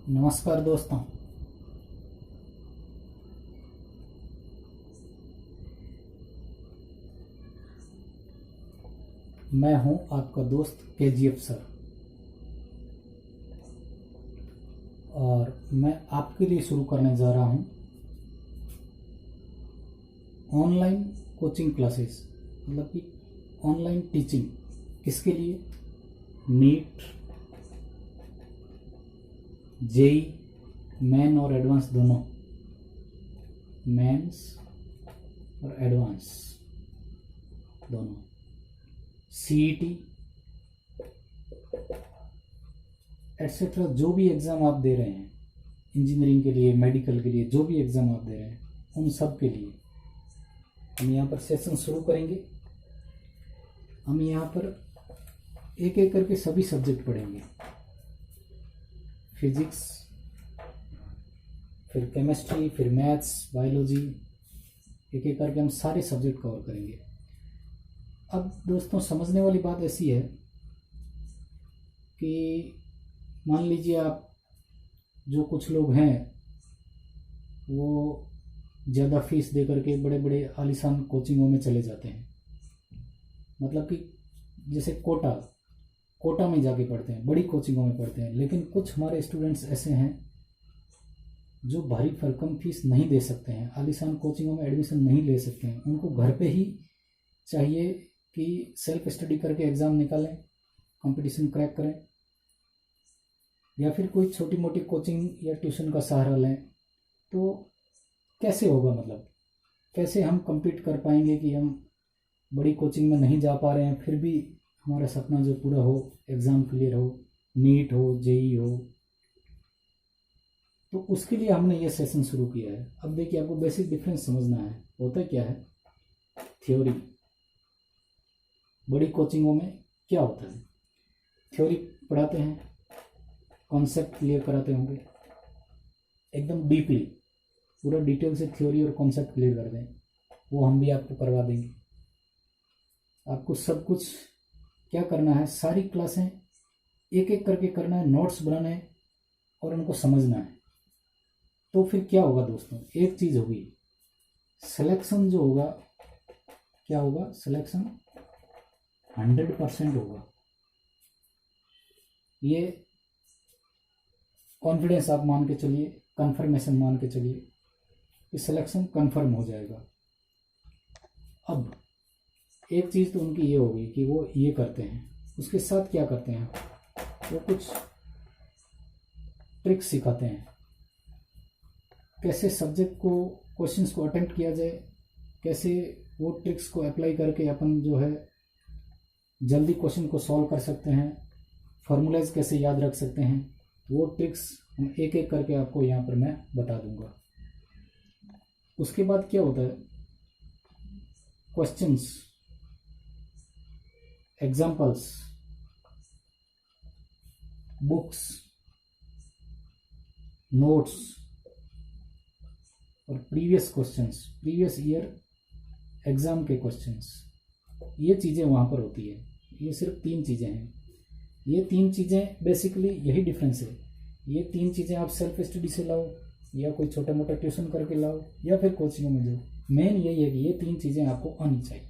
नमस्कार दोस्तों। मैं हूं आपका दोस्त केजीएफ सर और मैं आपके लिए शुरू करने जा रहा हूं ऑनलाइन कोचिंग क्लासेस, मतलब कि ऑनलाइन टीचिंग। किसके लिए? नीट, जेई, मेन और एडवांस दोनों, मेंस और एडवांस दोनों, सीईटी एटसेट्रा, जो भी एग्ज़ाम आप दे रहे हैं, इंजीनियरिंग के लिए, मेडिकल के लिए, जो भी एग्ज़ाम आप दे रहे हैं, उन सब के लिए हम यहाँ पर सेशन शुरू करेंगे। हम यहाँ पर एक एक करके सभी सब्जेक्ट पढ़ेंगे। फिजिक्स, फिर केमिस्ट्री, फिर मैथ्स, बायोलॉजी, एक एक करके हम सारे सब्जेक्ट कवर करेंगे। अब दोस्तों, समझने वाली बात ऐसी है कि मान लीजिए आप, जो कुछ लोग हैं वो ज़्यादा फीस दे करके बड़े बड़े आलीशान कोचिंगों में चले जाते हैं, मतलब कि जैसे कोटा में जाके पढ़ते हैं, बड़ी कोचिंगों में पढ़ते हैं। लेकिन कुछ हमारे स्टूडेंट्स ऐसे हैं जो भारी भरकम फीस नहीं दे सकते हैं, आलीशान कोचिंगों में एडमिशन नहीं ले सकते हैं। उनको घर पे ही चाहिए कि सेल्फ स्टडी करके एग्ज़ाम निकालें, कंपटीशन क्रैक करें, या फिर कोई छोटी मोटी कोचिंग या ट्यूशन का सहारा लें। तो कैसे होगा, मतलब कैसे हम compete कर पाएंगे कि हम बड़ी कोचिंग में नहीं जा पा रहे हैं, फिर भी हमारा सपना जो पूरा हो, एग्ज़ाम क्लियर हो, नीट हो, जेई हो। तो उसके लिए हमने ये सेशन शुरू किया है। अब देखिए, आपको बेसिक डिफरेंस समझना है। होता क्या है, थ्योरी। बड़ी कोचिंगों में क्या होता है, थ्योरी पढ़ाते हैं, कॉन्सेप्ट क्लियर कराते होंगे एकदम डीपली, पूरा डिटेल से थ्योरी और कॉन्सेप्ट क्लियर कर दें। वो हम भी आपको करवा देंगे। आपको सब कुछ क्या करना है, सारी क्लासें एक एक करके करना है, नोट्स बनाने हैं और उनको समझना है। तो फिर क्या होगा दोस्तों, एक चीज़ होगी, सिलेक्शन जो होगा, क्या होगा, सिलेक्शन 100% होगा। ये कॉन्फिडेंस आप मान के चलिए, कंफर्मेशन मान के चलिए कि सिलेक्शन कंफर्म हो जाएगा। अब एक चीज़ तो उनकी ये होगी कि वो ये करते हैं, उसके साथ क्या करते हैं, वो कुछ ट्रिक्स सिखाते हैं, कैसे सब्जेक्ट को, क्वेश्चंस को अटेम्प्ट किया जाए, कैसे वो ट्रिक्स को अप्लाई करके अपन जो है जल्दी क्वेश्चन को सॉल्व कर सकते हैं, फॉर्मूलाज कैसे याद रख सकते हैं। वो ट्रिक्स हम एक एक करके आपको यहाँ पर मैं बता दूंगा। उसके बाद क्या होता है, क्वेश्चंस, एग्जाम्पल्स, बुक्स, नोट्स और previous questions, previous year exam के क्वेश्चंस, ये चीज़ें वहाँ पर होती है। ये सिर्फ 3 चीज़ें हैं। ये 3 चीज़ें बेसिकली यही डिफरेंस है। ये 3 चीज़ें आप सेल्फ स्टडी से लाओ, या कोई छोटा मोटा ट्यूशन करके लाओ, या फिर कोचिंग में जाओ। मेन यही है कि ये 3 चीज़ें आपको आनी चाहिए।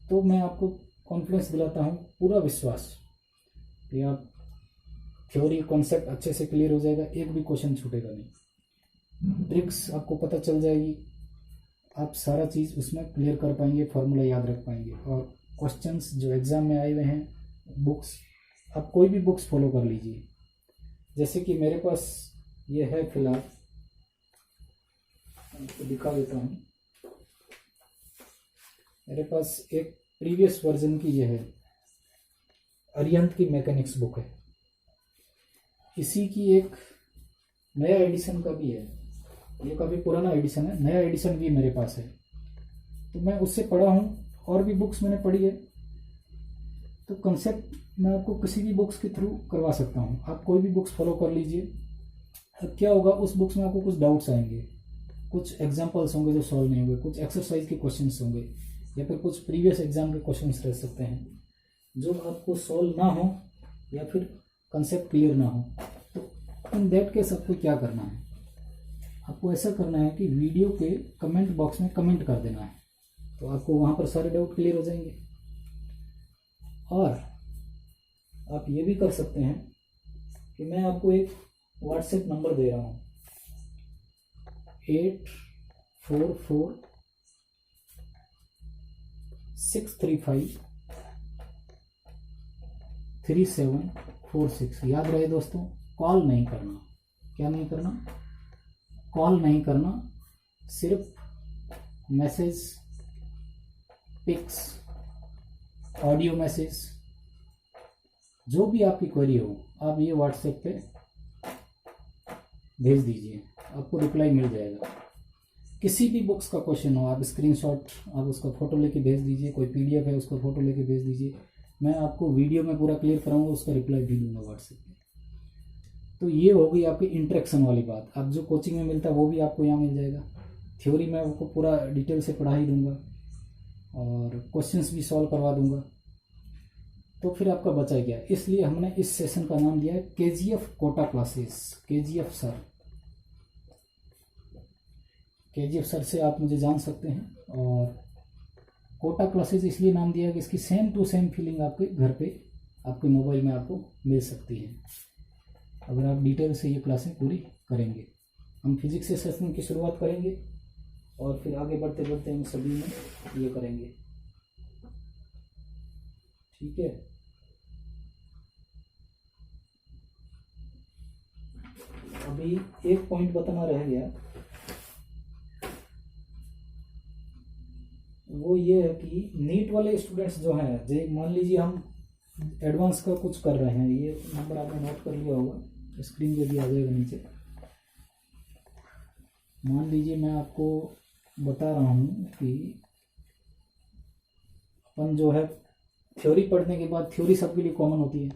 तो मैं आपको कॉन्फिडेंस दिलाता हूँ, पूरा विश्वास कि आप थ्योरी कॉन्सेप्ट अच्छे से क्लियर हो जाएगा, एक भी क्वेश्चन छूटेगा नहीं, ट्रिक्स आपको पता चल जाएगी, आप सारा चीज़ उसमें क्लियर कर पाएंगे, फॉर्मूला याद रख पाएंगे। और क्वेश्चंस जो एग्ज़ाम में आए हुए हैं, बुक्स, आप कोई भी बुक्स फॉलो कर लीजिए। जैसे कि मेरे पास ये है, फिलहाल आपको दिखा देता हूँ। मेरे पास एक प्रीवियस वर्जन की ये है, अरिहंत की मैकेनिक्स बुक है। इसी की एक नया एडिशन का भी है, ये काफ़ी पुराना एडिशन है, नया एडिशन भी मेरे पास है। तो मैं उससे पढ़ा हूँ, और भी बुक्स मैंने पढ़ी है। तो कंसेप्ट मैं आपको किसी भी बुक्स के थ्रू करवा सकता हूँ। आप कोई भी बुक्स फॉलो कर लीजिए। अब क्या होगा, उस बुक्स में आपको कुछ डाउट्स आएंगे, कुछ एग्जाम्पल्स होंगे जो सॉल्व नहीं होंगे, कुछ एक्सरसाइज के क्वेश्चंस होंगे, या फिर कुछ प्रीवियस एग्जाम के क्वेश्चंस रह सकते हैं जो आपको सॉल्व ना हो, या फिर कंसेप्ट क्लियर ना हो। तो इन दैट केस आपको क्या करना है, आपको ऐसा करना है कि वीडियो के कमेंट बॉक्स में कमेंट कर देना है, तो आपको वहाँ पर सारे डाउट क्लियर हो जाएंगे। और आप ये भी कर सकते हैं कि मैं आपको एक व्हाट्सएप नंबर दे रहा हूँ 844463534746। याद रहे दोस्तों, कॉल नहीं करना। क्या नहीं करना? कॉल नहीं करना, सिर्फ मैसेज, पिक्स, ऑडियो मैसेज, जो भी आपकी क्वेरी हो आप ये व्हाट्सएप पे भेज दीजिए, आपको रिप्लाई मिल जाएगा। किसी भी बुक्स का क्वेश्चन हो, आप स्क्रीनशॉट आप उसका फ़ोटो लेके भेज दीजिए, कोई पीडीएफ है उसका फ़ोटो लेके भेज दीजिए, मैं आपको वीडियो में पूरा क्लियर कराऊंगा, उसका रिप्लाई भी दूंगा व्हाट्सएप पे। तो ये हो गई आपकी इंटरेक्शन वाली बात। अब जो कोचिंग में मिलता है वो भी आपको यहाँ मिल जाएगा। थ्योरी में आपको पूरा डिटेल से पढ़ा ही दूंगा और क्वेश्चंस भी सॉल्व करवा दूंगा। तो फिर आपका बचा क्या? इसलिए हमने इस सेशन का नाम दिया है KGF Kota classes. KGF sir से आप मुझे जान सकते हैं। और कोटा क्लासेस इसलिए नाम दिया है कि इसकी सेम टू सेम फीलिंग आपके घर पे, आपके मोबाइल में आपको मिल सकती है अगर आप डिटेल से ये क्लासें पूरी करेंगे। हम फिजिक्स से सेशन की शुरुआत करेंगे और फिर आगे बढ़ते बढ़ते हम सभी में ये करेंगे। ठीक है, अभी एक पॉइंट बताना रह गया, वो ये है कि नीट वाले स्टूडेंट्स जो हैं, जो मान लीजिए हम एडवांस का कुछ कर रहे हैं, ये नंबर आपने नोट कर लिया होगा, स्क्रीन पे भी आ जाएगा नीचे। मान लीजिए मैं आपको बता रहा हूँ कि अपन जो है थ्योरी पढ़ने के बाद, थ्योरी सबके लिए कॉमन होती है।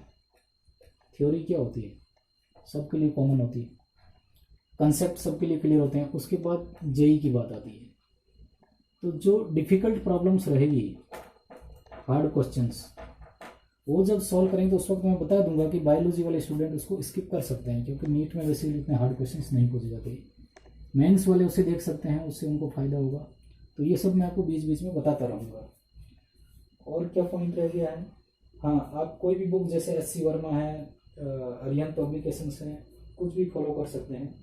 थ्योरी क्या होती है? सबके लिए कॉमन होती है। कंसेप्ट सबके लिए क्लियर होते हैं। उसके बाद जेई की बात आती है। तो जो डिफ़िकल्ट प्रॉब्लम्स रहेगी, हार्ड क्वेश्चंस, वो जब सॉल्व करेंगे तो उस वक्त मैं बता दूंगा कि बायोलॉजी वाले स्टूडेंट उसको स्किप कर सकते हैं, क्योंकि नीट में वैसे इतने हार्ड क्वेश्चंस नहीं पूछे जाते। मेंस वाले उसे देख सकते हैं, उससे उनको फ़ायदा होगा। तो ये सब मैं आपको बीच बीच में बताता रहूँगा। और क्या पॉइंट रह गया है? हाँ, आप कोई भी बुक जैसे एस.सी. वर्मा है, अरिहंत पब्लिकेशंस हैं, कुछ भी फॉलो कर सकते हैं,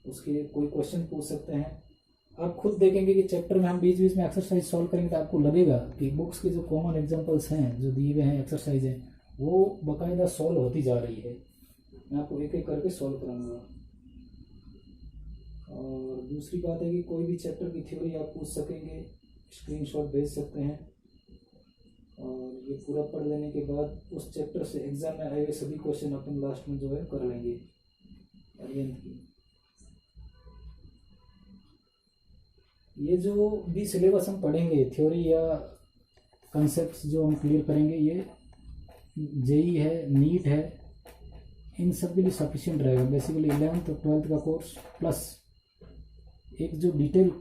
उसके कोई क्वेश्चन पूछ सकते हैं। आप खुद देखेंगे कि चैप्टर में हम बीच बीच में एक्सरसाइज सॉल्व करेंगे तो आपको लगेगा कि बुक्स के जो कॉमन एग्जांपल्स हैं, जो दिए हुए हैं एक्सरसाइज हैं, वो बाकायदा सॉल्व होती जा रही है। मैं आपको एक एक करके सॉल्व कराऊंगा। और दूसरी बात है कि कोई भी चैप्टर की थ्योरी आप पूछ सकेंगे, स्क्रीनशॉट भेज सकते हैं, और ये पूरा पढ़ लेने के बाद उस चैप्टर से एग्जाम में आए हुए सभी क्वेश्चन अपन लास्ट में जो है कर लेंगे अरिहंत की। ये जो भी सिलेबस हम पढ़ेंगे, थ्योरी या कंसेप्ट्स जो हम क्लियर करेंगे, ये जेई है, नीट है, इन सब के लिए सफिशिएंट रहेगा। बेसिकली 11th और 12th का कोर्स प्लस एक जो डिटेल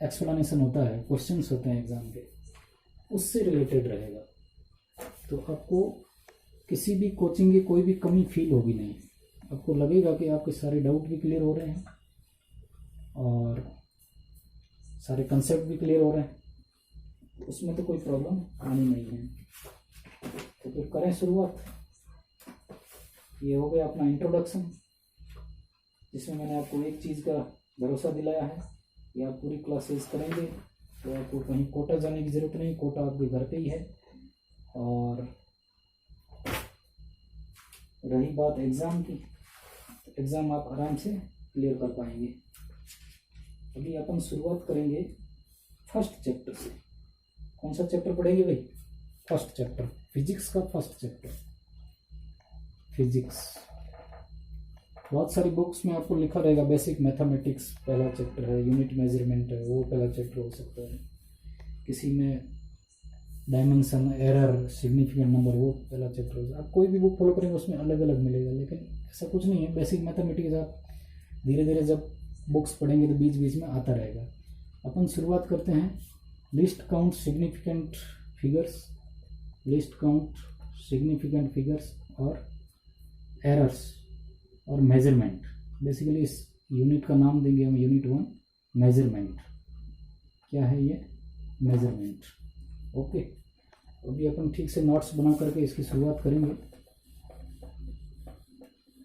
एक्सप्लेनेशन होता है, क्वेश्चंस होते हैं एग्जाम के, उससे रिलेटेड रहेगा। तो आपको किसी भी कोचिंग की कोई भी कमी फील होगी नहीं। आपको लगेगा कि आपके सारे डाउट भी क्लियर हो रहे हैं और सारे कंसेप्ट भी क्लियर हो रहे हैं, उसमें तो कोई प्रॉब्लम आनी नहीं है। तो फिर करें शुरुआत। ये हो गया अपना इंट्रोडक्शन, जिसमें मैंने आपको एक चीज़ का भरोसा दिलाया है कि आप पूरी क्लासेस करेंगे तो आपको कहीं कोटा जाने की ज़रूरत नहीं, कोटा आपके घर पे ही है। और रही बात एग्ज़ाम की, एग्ज़ाम आप आराम से क्लियर कर पाएंगे। अभी अपन शुरुआत करेंगे फर्स्ट चैप्टर से। कौन सा चैप्टर पढ़ेंगे भाई? फर्स्ट चैप्टर, फिजिक्स का फर्स्ट चैप्टर, फिजिक्स। बहुत सारी बुक्स में आपको लिखा रहेगा बेसिक मैथमेटिक्स पहला चैप्टर है, यूनिट मेजरमेंट है, वो पहला चैप्टर हो सकता है। किसी में डायमेंशन, एरर, सिग्निफिकेंट नंबर, वो पहला चैप्टर होगा। आप कोई भी बुक फॉलो करेंगे उसमें अलग अलग मिलेगा, लेकिन ऐसा कुछ नहीं है। बेसिक मैथमेटिक्स आप धीरे धीरे जब बुक्स पढ़ेंगे तो बीच बीच में आता रहेगा। अपन शुरुआत करते हैं list count significant figures, list count significant figures और एरर्स। और मेजरमेंट। बेसिकली इस यूनिट का नाम देंगे हम यूनिट 1 मेजरमेंट। क्या है ये? मेजरमेंट। ओके, अभी अपन ठीक से नोट्स बना करके इसकी शुरुआत करेंगे।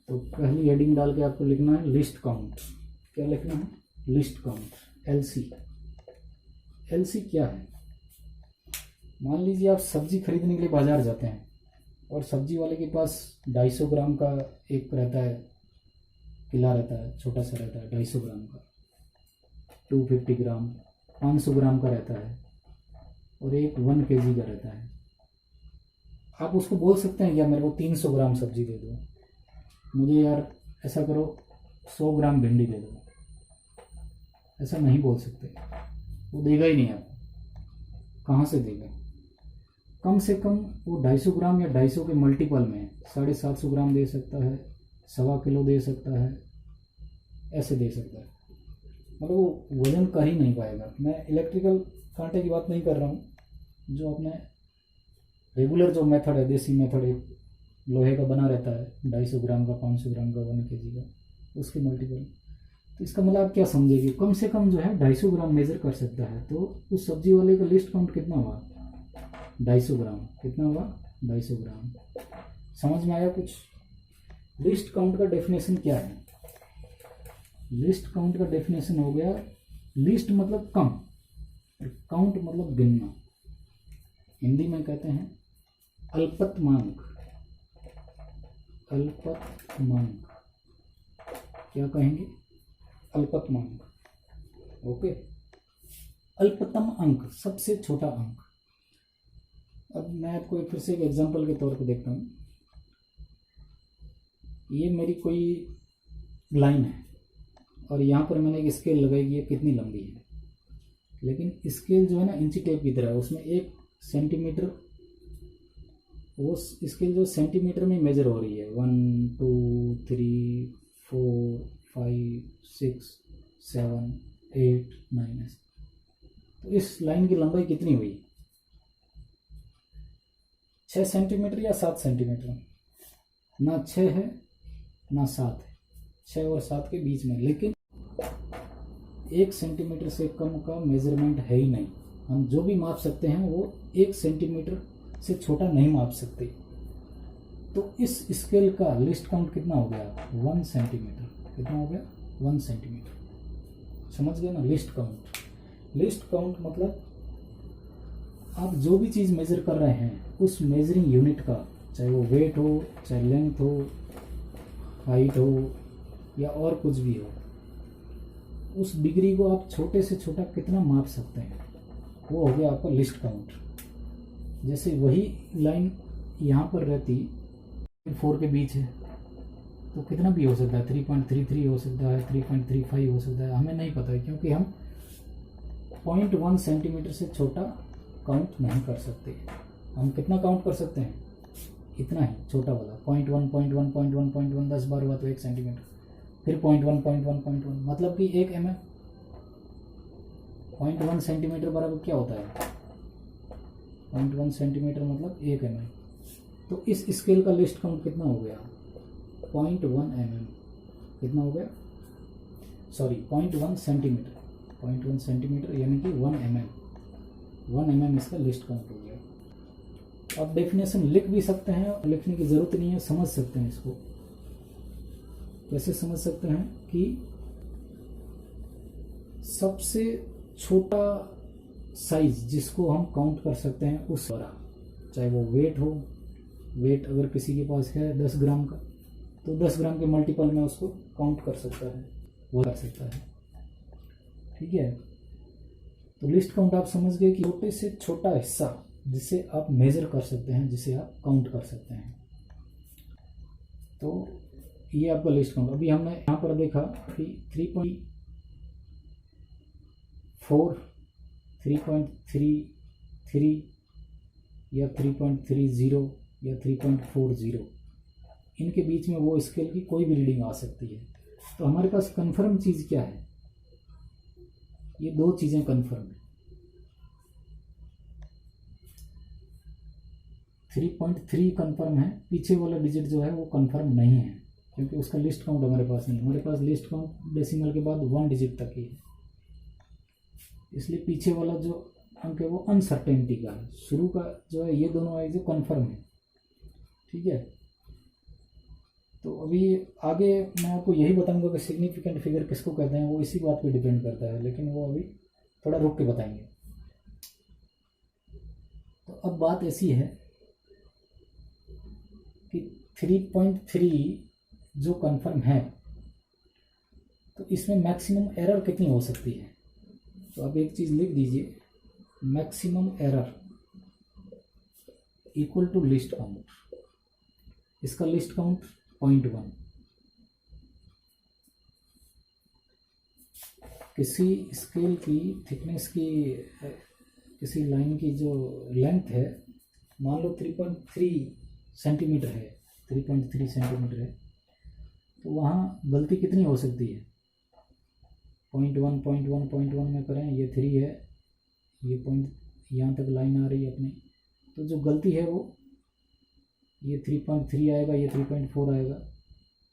तो पहली हेडिंग डाल के आपको लिखना है लिस्ट काउंट। क्या लिखना है? List count, LC. एलसी क्या है? मान लीजिए आप सब्जी खरीदने के लिए बाजार जाते हैं और सब्जी वाले के पास 250 ग्राम का एक रहता है, किला रहता है, छोटा सा रहता है 250 ग्राम का, 250 ग्राम, 500 ग्राम का रहता है और एक 1 kg का रहता है। आप उसको बोल सकते हैं क्या मेरे को 300 ग्राम सब्जी दे दो, मुझे यार ऐसा करो 100 ग्राम भिंडी दे दो। ऐसा नहीं बोल सकते, वो देगा ही नहीं आपको। कहाँ से देगा? कम से कम वो 250 ग्राम या 250 के मल्टीपल में 750 ग्राम दे सकता है, 1.25 किलो दे सकता है, ऐसे दे सकता है। मतलब वो वजन कर ही नहीं पाएगा। मैं इलेक्ट्रिकल कांटे की बात नहीं कर रहा हूँ, जो अपने रेगुलर जो मेथड है, देसी मेथड है, लोहे का बना रहता है, 250 ग्राम का, 500 ग्राम का, 1 kg का, उसके मल्टीपल। तो इसका मतलब आप क्या समझेगी? कम से कम जो है 250 ग्राम मेजर कर सकता है। तो उस सब्जी वाले का लिस्ट काउंट कितना हुआ? 250 ग्राम। कितना हुआ? 250 ग्राम। समझ में आया कुछ? लिस्ट काउंट का डेफिनेशन क्या है? लिस्ट काउंट का डेफिनेशन हो गया, लिस्ट मतलब कम, काउंट मतलब गिनना। हिंदी में कहते हैं अल्पतमांक। अल्पतमांक क्या कहेंगे? अल्पतमांक। ओके, अल्पतम अंक, सबसे छोटा अंक। अब मैं आपको एक फिर से एक एग्जांपल के तौर पे देखता हूँ। ये मेरी कोई लाइन है और यहाँ पर मैंने एक स्केल लगाई कि ये कितनी लंबी है, लेकिन स्केल जो है ना इंची टेप की तरह है, उसमें 1 सेंटीमीटर, वो स्केल जो सेंटीमीटर में मेजर हो रही है। 1 2 3 4 5 6 7 8 9। तो इस लाइन की लंबाई कितनी हुई? 6 सेंटीमीटर या 7 सेंटीमीटर? ना 6 है ना 7 है, 6 और 7 के बीच में। लेकिन 1 सेंटीमीटर से कम का मेजरमेंट है ही नहीं। हम जो भी माप सकते हैं वो 1 सेंटीमीटर से छोटा नहीं माप सकते। तो इस स्केल का लिस्ट काउंट कितना हो गया? 1 सेंटीमीटर। कितना हो गया? 1 सेंटीमीटर। समझ गए ना? List count. लिस्ट काउंट मतलब आप जो भी चीज़ मेजर कर रहे हैं उस मेजरिंग यूनिट का, चाहे वो वेट हो, चाहे लेंथ हो, हाइट हो या और कुछ भी हो, उस डिग्री को आप छोटे से छोटा कितना माप सकते हैं, वो हो गया आपका लिस्ट काउंट। जैसे वही लाइन यहाँ पर रहती 4 के बीच है तो कितना भी हो सकता है, 3.33 हो सकता है, 3.35 हो सकता है, हमें नहीं पता है, क्योंकि हम 0.1 सेंटीमीटर से छोटा काउंट नहीं कर सकते। हम कितना काउंट कर सकते हैं? इतना ही, छोटा वाला 0.1 0.1 0.1 0.1, 10 बार हुआ तो 1 सेंटीमीटर, फिर 0.1 0.1 0.1, मतलब कि 1 mm। 0.1 सेंटीमीटर बराबर क्या होता है? 0.1 सेंटीमीटर मतलब 1 mm। तो इस स्केल का लिस्ट काउंट कितना हो गया? 0.1 mm। कितना हो गया? Sorry, 0.1 centimetre. 0.1 सेंटीमीटर यानी कि 1 mm। 1 mm इसका लिस्ट काउंट हो गया। आप डेफिनेशन लिख भी सकते हैं, और लिखने की जरूरत नहीं है, समझ सकते हैं इसको। कैसे समझ सकते हैं? कि सबसे छोटा साइज जिसको हम काउंट कर सकते हैं उस द्वारा, चाहे वो वेट हो, वेट अगर किसी के पास है 10 ग्राम का तो 10 ग्राम के मल्टीपल में उसको काउंट कर सकता है, वो कर सकता है। ठीक है, तो लिस्ट काउंट आप समझ गए कि छोटे से छोटा हिस्सा जिसे आप मेजर कर सकते हैं, जिसे आप काउंट कर सकते हैं। तो ये आपका लिस्ट काउंट। अभी हमने यहाँ पर देखा कि 3.4, 3.33 या 3.30 या 3.40, इनके बीच में वो स्केल की कोई भी रीडिंग आ सकती है। तो हमारे पास कंफर्म चीज़ क्या है? ये 2 चीज़ें कंफर्म है। 3.3 कंफर्म है, पीछे वाला डिजिट जो है वो कंफर्म नहीं है, क्योंकि उसका लिस्ट काउंट हमारे पास नहीं है। हमारे पास लिस्ट काउंट डेसिमल के बाद 1 डिजिट तक ही है, इसलिए पीछे वाला जो अंक है वो अनसर्टेनिटी का है। शुरू का जो है ये दोनों है जो कन्फर्म है, ठीक है। तो अभी आगे मैं आपको यही बताऊंगा कि सिग्निफिकेंट फिगर किसको कहते हैं, वो इसी बात पे डिपेंड करता है, लेकिन वो अभी थोड़ा रुक के बताएंगे। तो अब बात ऐसी है कि 3.3 जो कंफर्म है, तो इसमें मैक्सिमम एरर कितनी हो सकती है। तो आप एक चीज़ लिख दीजिए, maximum error equal to least count. इसका लिस्ट काउंट 0.1। किसी स्केल की थिकनेस की, किसी लाइन की जो लेंथ है, मान लो 3.3 सेंटीमीटर है, 3.3 सेंटीमीटर है, तो वहाँ गलती कितनी हो सकती है। 0.1 में करें, ये 3 है, ये पॉइंट यहाँ तक लाइन आ रही है अपनी, तो जो गलती है वो ये 3.3 आएगा, ये 3.4 आएगा,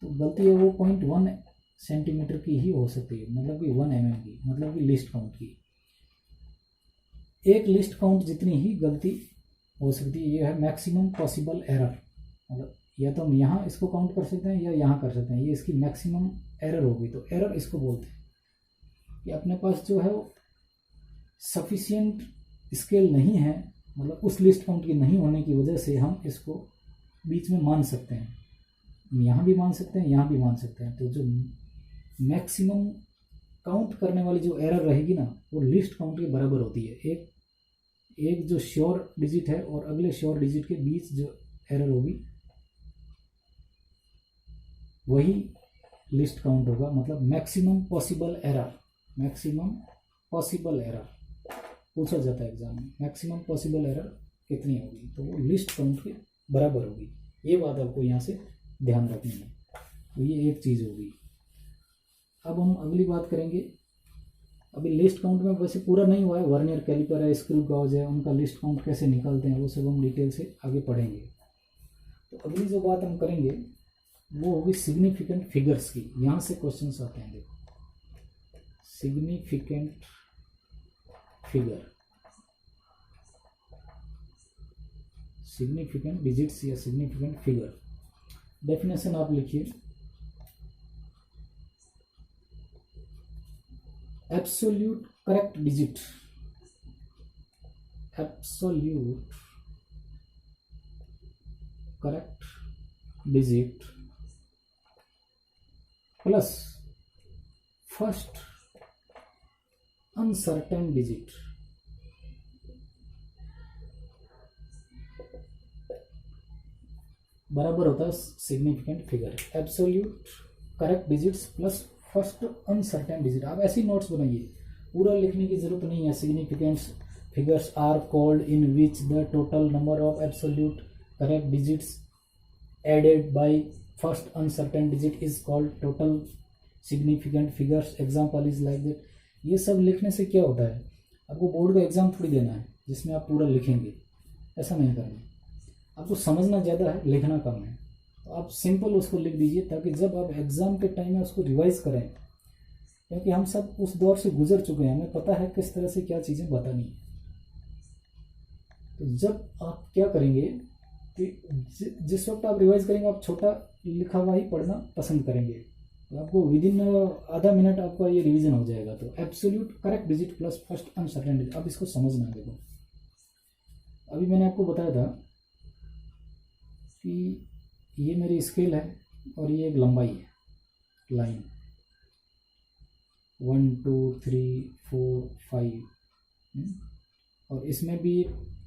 तो गलती है वो 0.1 सेंटीमीटर की ही हो सकती है, मतलब कि 1 mm की, मतलब कि लिस्ट काउंट की। एक लिस्ट काउंट जितनी ही गलती हो सकती है, ये है मैक्सिमम पॉसिबल एरर। मतलब या तो हम यहाँ इसको काउंट कर सकते हैं या यहाँ कर सकते हैं, ये इसकी मैक्सिमम एरर होगी। तो एरर इसको बोलते हैं कि अपने पास जो है वो सफिशिएंट स्केल नहीं है, मतलब उस लिस्ट काउंट की नहीं होने की वजह से हम इसको बीच में मान सकते हैं, यहाँ भी मान सकते हैं, यहाँ भी मान सकते हैं। तो जो मैक्सिमम काउंट करने वाली जो एरर रहेगी ना, वो लिस्ट काउंट के बराबर होती है। एक जो श्योर डिजिट है और अगले श्योर डिजिट के बीच जो एरर होगी वही लिस्ट काउंट होगा, मतलब maximum possible error. Maximum possible error पूछा जाता है एग्जाम में, मैक्सिमम पॉसिबल एरर कितनी होगी, तो वो लिस्ट काउंट के बराबर होगी। ये बात आपको यहाँ से ध्यान रखनी है। तो ये एक चीज़ होगी। अब हम अगली बात करेंगे। अभी लिस्ट काउंट में वैसे पूरा नहीं हुआ है, वर्नियर कैलिपर है, स्क्रू गॉज है, उनका लिस्ट काउंट कैसे निकालते हैं वो सब हम डिटेल से आगे पढ़ेंगे। तो अगली जो बात हम करेंगे वो होगी सिग्निफिकेंट फिगर्स की। यहाँ से क्वेश्चंस आते हैं, देखो सिग्निफिकेंट फिगर, सिग्निफिकेंट डिजिट्स या सिग्निफिकेंट फिगर। डेफिनेशन आप लिखिए, absolute correct digit, absolute correct digit plus first uncertain digit बराबर होता है significant figure. Absolute correct digits plus first uncertain digit. आप ऐसी नोट्स बनाइए, पूरा लिखने की जरूरत नहीं है। Significant figures are called in which the total number of absolute correct digits added by first uncertain digit is called total significant figures. Example is like that. ये सब लिखने से क्या होता है, आपको बोर्ड का एग्जाम थोड़ी देना है जिसमें आप पूरा लिखेंगे, ऐसा नहीं करना। आपको समझना ज़्यादा है, लिखना कम है, तो आप सिंपल उसको लिख दीजिए ताकि जब आप एग्ज़ाम के टाइम में उसको रिवाइज करें, क्योंकि हम सब उस दौर से गुजर चुके हैं, हमें पता है किस तरह से क्या चीज़ें बतानी है। तो जब आप क्या करेंगे कि जिस वक्त आप रिवाइज करेंगे, आप छोटा लिखा हुआ ही पढ़ना पसंद करेंगे, तो आपको विद इन आधा मिनट आपका ये रिवीजन हो जाएगा। तो absolute correct digit plus first uncertain digit, अब इसको समझना है। देखो अभी मैंने आपको बताया था कि ये मेरी स्केल है और ये एक लंबाई है, लाइन 1 2 3 4 5, और इसमें भी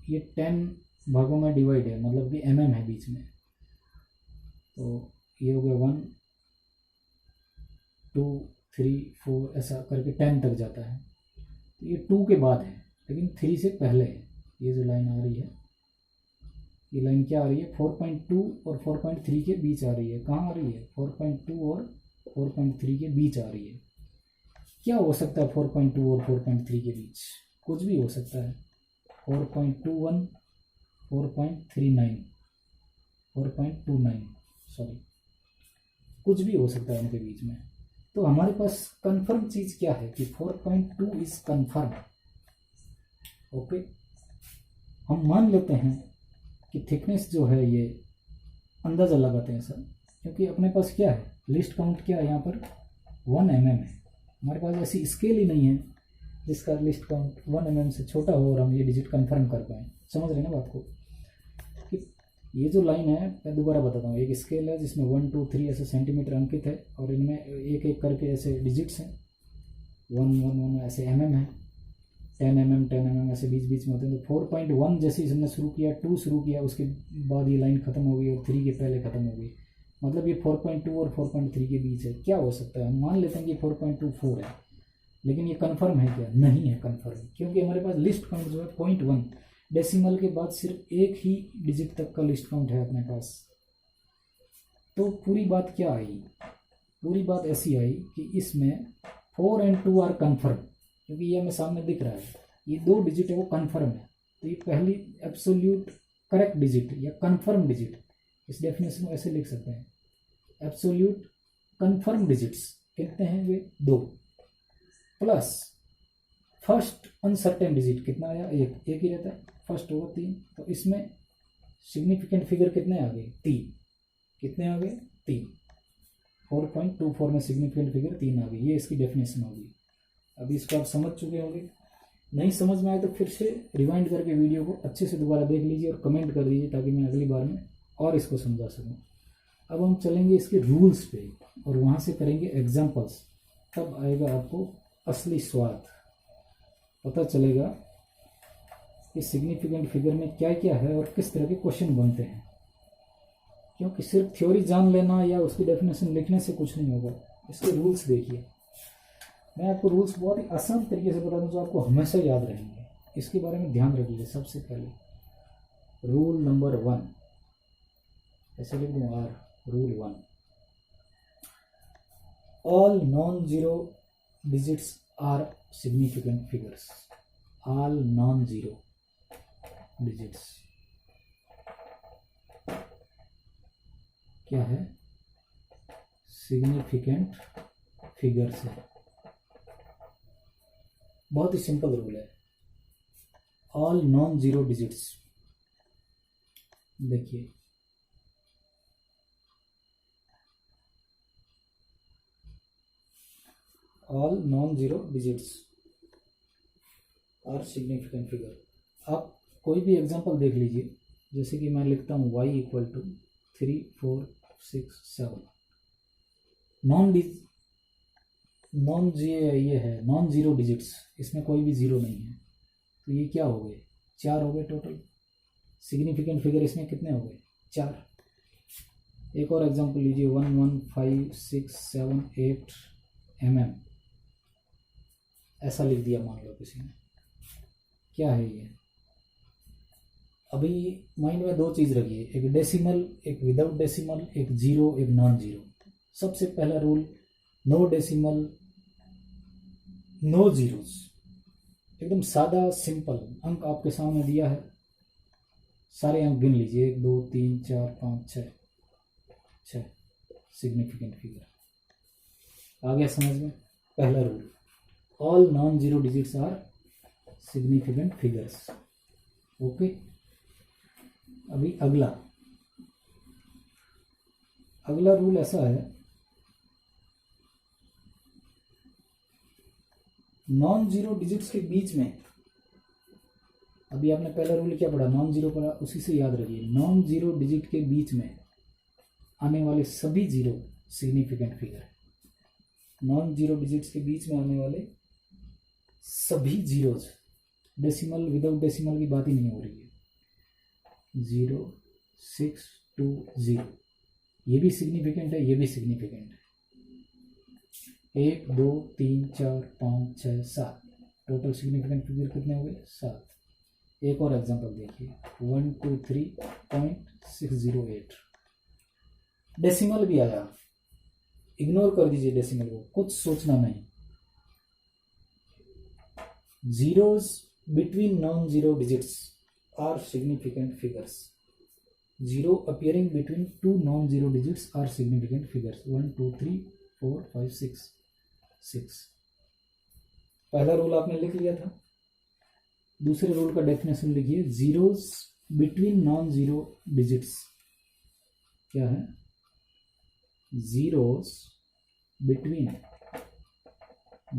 ये 10 भागों में डिवाइड है, मतलब कि mm है बीच में। तो ये हो गया 1 2 3 4 ऐसा करके 10 तक जाता है। तो ये 2 के बाद है, लेकिन 3 से पहले है। ये जो लाइन आ रही है, ये लाइन क्या आ रही है, 4.2 और 4.3 के बीच आ रही है। कहाँ आ रही है, 4.2 और 4.3 के बीच आ रही है। क्या हो सकता है 4.2 और 4.3 के बीच, कुछ भी हो सकता है। 4.21 4.39 4.29 सॉरी कुछ भी हो सकता है इनके बीच में। तो हमारे पास कंफर्म चीज क्या है कि 4.2 इज कंफर्म। ओके, हम मान लेते हैं कि थिकनेस जो है ये अंदाजा लगाते हैं सर, क्योंकि अपने पास क्या है, लिस्ट काउंट क्या है यहाँ पर 1 mm है। हमारे पास ऐसी स्केल ही नहीं है जिसका लिस्ट काउंट 1 mm से छोटा हो और हम ये डिजिट कंफर्म कर पाएँ। समझ रहे हैं ना बात को? कि ये जो लाइन है, मैं दोबारा बताता हूँ, एक स्केल है जिसमें 1 2 3 ऐसे सेंटीमीटर अंकित है और इनमें एक एक करके ऐसे डिजिट्स हैं, 1 1 1 ऐसे mm है, 10 mm ऐसे बीच बीच में होते हैं। तो 4.1 जैसे इसने शुरू किया, 2 शुरू किया, उसके बाद ये लाइन खत्म हो गई और 3 के पहले खत्म हो गई। मतलब ये 4.2 और 4.3 के बीच है। क्या हो सकता है, हम मान लेते हैं कि 4.24 है, लेकिन ये कंफर्म है क्या? नहीं है कंफर्म, क्योंकि हमारे पास लिस्ट काउंट जो है 0.1, डेसिमल के बाद सिर्फ एक ही डिजिट तक का लिस्ट काउंट है अपने पास। तो पूरी बात क्या आई? पूरी बात ऐसी आई कि इसमें 4 और 2 आर कंफर्म, क्योंकि ये हमें सामने दिख रहा है, ये 2 डिजिट है वो कंफर्म है। तो ये पहली एब्सोल्यूट करेक्ट डिजिट या कंफर्म डिजिट, इस डेफिनेशन को ऐसे लिख सकते हैं, एब्सोल्यूट कंफर्म डिजिट्स कितने हैं वे 2, प्लस फर्स्ट अनसर्टेन डिजिट कितना आया, एक ही रहता है, फर्स्ट होगा 3। तो इसमें सिग्निफिकेंट फिगर कितने आ गए, 3। कितने आ गए, 3। 4.24 में सिग्निफिकेंट फिगर 3 आ गई। ये इसकी डेफिनेशन होगी। अभी इसको आप समझ चुके होंगे। नहीं समझ में आए तो फिर से रिवाइंड करके वीडियो को अच्छे से दोबारा देख लीजिए और कमेंट कर दीजिए, ताकि मैं अगली बार में और इसको समझा सकूं। अब हम चलेंगे इसके रूल्स पे और वहाँ से करेंगे एग्जाम्पल्स। तब आएगा आपको असली स्वाद, पता चलेगा कि सिग्निफिकेंट फिगर में क्या क्या है और किस तरह के क्वेश्चन बनते हैं। क्योंकि सिर्फ थ्योरी जान लेना या उसकी डेफिनेशन लिखने से कुछ नहीं होगा, इसके रूल्स देखिए। मैं आपको रूल्स बहुत ही आसान तरीके से बता दूं जो आपको हमेशा याद रहेंगे। इसके बारे में ध्यान रखिए। सबसे पहले रूल नंबर 1, ऐसे लिख दूँ are, rule 1, all non zero digits are significant figures. All non zero digits क्या है, सिग्निफिकेंट फिगर्स है। बहुत ही सिंपल रूल है, ऑल नॉन जीरो डिजिट्स। देखिए all non zero digits are significant figure. आप कोई भी एग्जांपल देख लीजिए, जैसे कि मैं लिखता हूँ y इक्वल टू 3 4 6 7। ये है नॉन जीरो डिजिट्स, इसमें कोई भी जीरो नहीं है। तो ये क्या हो गए, 4 हो गए टोटल। सिग्निफिकेंट फिगर इसमें कितने हो गए, 4। एक और एग्जांपल लीजिए, 1 1 5 6 7 8 mm, ऐसा लिख दिया मान लो किसी ने। क्या है ये? अभी माइंड में 2 चीज रखिए, एक डेसिमल, एक विदाउट डेसिमल, एक जीरो, एक नॉन जीरो। सबसे पहला rule, no decimal no zeros, एकदम सादा सिंपल। अंक आपके सामने दिया है, सारे अंक गिन लीजिए, 1 2 3 4 5 6 सिग्निफिकेंट फिगर। आ गया समझ में? पहला rule, all non zero digits are significant figures. Okay, अभी अगला रूल ऐसा है, नॉन जीरो डिजिट्स के बीच में, अभी आपने पहला रूल क्या पढ़ा, नॉन जीरो पढ़ा, उसी से याद रखिए, नॉन जीरो डिजिट के बीच में आने वाले सभी जीरो सिग्निफिकेंट फिगर है। नॉन जीरो डिजिट्स के बीच में आने वाले सभी जीरोज, डेसिमल विदाउट डेसिमल की बात ही नहीं हो रही है, 0 6 2 0, ये भी सिग्निफिकेंट है, ये भी सिग्निफिकेंट है। 1 2 3 4 5 6 7, टोटल सिग्निफिकेंट फिगर कितने हो गए, 7। एक और एग्जांपल देखिए, 123.608, डेसिमल भी आया, इग्नोर कर दीजिए डेसिमल को, कुछ सोचना नहीं। Zeros between non zero digits are significant figures. Zero appearing between two non zero digits are significant figures. 1 2 3 4 5 6। पहला रूल आपने लिख लिया था। दूसरे रूल का डेफिनेशन लिखिए। Zeros between non zero digits क्या है? Zeros between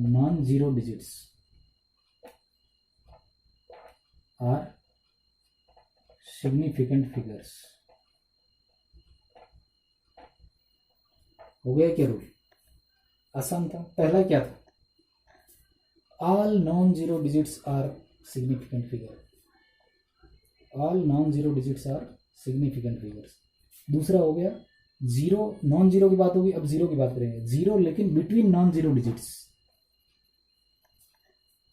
non zero digits are significant figures. हो गया क्या रूल? आसान था। पहला क्या था? All non zero digits are significant figure. All non zero digits are significant figures. दूसरा हो गया जीरो, नॉन जीरो की बात होगी, अब जीरो की बात करेंगे। जीरो लेकिन between non zero digits,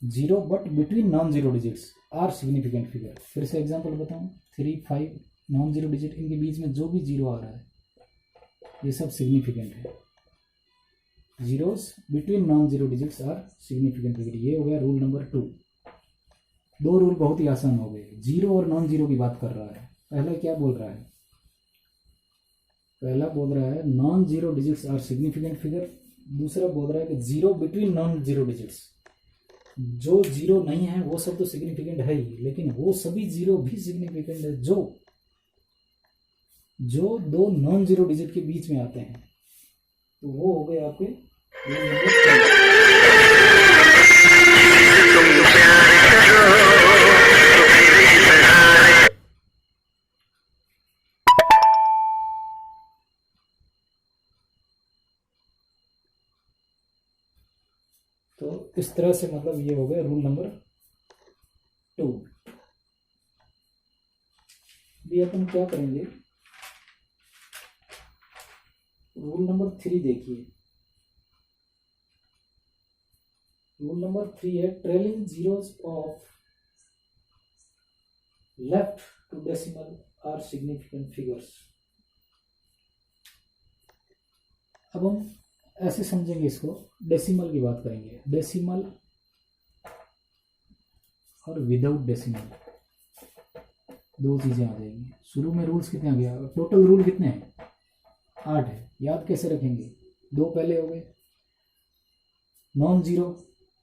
zero but between non zero digits are significant figure. फिर से एग्जांपल बताऊं, 3 5 नॉन जीरो डिजिट, इनके बीच में जो भी जीरो आ रहा है ये सब सिग्निफिकेंट है। Zeros between non zero digits are significant figure. ये हो गया रूल नंबर 2। दो रूल बहुत ही आसान हो गए। जीरो और नॉन जीरो की बात कर रहा है। पहला क्या बोल रहा है? पहला बोल रहा है non zero digits are significant figure. दूसरा बोल रहा है कि zero between non zero digits, जो जीरो नहीं है वो सब तो सिग्निफिकेंट है ही, लेकिन वो सभी जीरो भी सिग्निफिकेंट है जो दो नॉन जीरो डिजिट के बीच में आते हैं। तो वो हो गए आपके रूल नंबर 10। तो इस तरह से मतलब ये हो गया रूल नंबर 2। भी अपन क्या करेंगे, रूल नंबर 3 देखिए। रूल नंबर 3 है trailing zeros of left to decimal are significant figures. अब हम ऐसे समझेंगे इसको, डेसिमल की बात करेंगे। डेसिमल और विदाउट डेसिमल दो चीजें आ जाएंगी। शुरू में रूल्स कितने आ गया? टोटल रूल कितने हैं? 8 है। याद कैसे रखेंगे? दो पहले हो गए नॉन जीरो,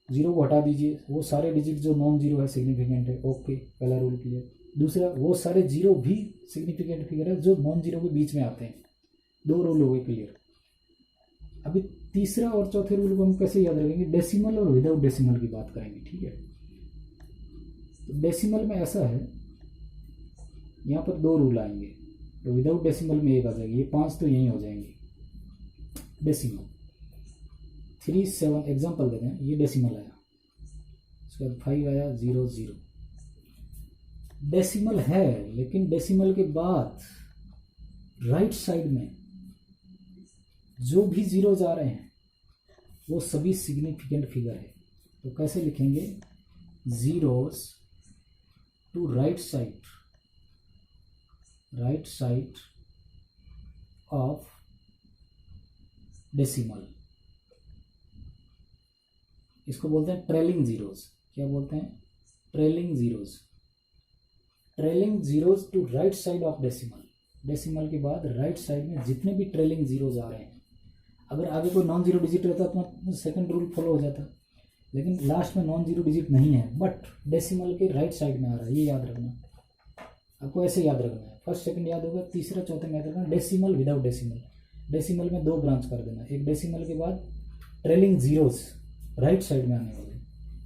जीरो को हटा दीजिए, वो सारे डिजिट जो नॉन जीरो है सिग्निफिकेंट है। ओके, पहला रूल क्लियर। दूसरा, वो सारे जीरो भी सिग्निफिकेंट फिगर है जो नॉन जीरो के बीच में आते हैं। दो रूल हो गए क्लियर। अभी तीसरा और चौथे रूल को हम कैसे याद रखेंगे? डेसिमल और विदाउट डेसिमल की बात करेंगे। ठीक है, तो डेसिमल में ऐसा है, यहाँ पर दो रूल आएंगे, तो विदाउट डेसिमल में एक आ जाएगी। ये 5 तो यहीं हो जाएंगे। डेसिमल 3 7 एग्जाम्पल देते हैं। ये डेसिमल आया, उसके बाद 5 आया, 0 0। डेसिमल है, लेकिन डेसिमल के बाद राइट साइड में जो भी जीरोज आ रहे हैं वो सभी सिग्निफिकेंट फिगर है। तो कैसे लिखेंगे? Zeros to right side of decimal. इसको बोलते हैं ट्रेलिंग जीरोस। क्या बोलते हैं? Trailing zeros. Trailing zeros to right side of decimal. Decimal के बाद राइट साइड में जितने भी ट्रेलिंग जीरोस आ रहे हैं, अगर आगे कोई नॉन जीरो डिजिट रहता तो सेकंड रूल फॉलो हो जाता, लेकिन लास्ट में नॉन जीरो डिजिट नहीं है बट डेसिमल के राइट साइड में आ रहा है। ये याद रखना, आपको ऐसे याद रखना है। फर्स्ट सेकंड याद होगा, तीसरा चौथा में याद रखना। डेसिमल विदाउट डेसिमल, डेसिमल में 2 ब्रांच कर देना। एक डेसिमल के बाद ट्रेलिंग जीरोस राइट साइड में आने वाले,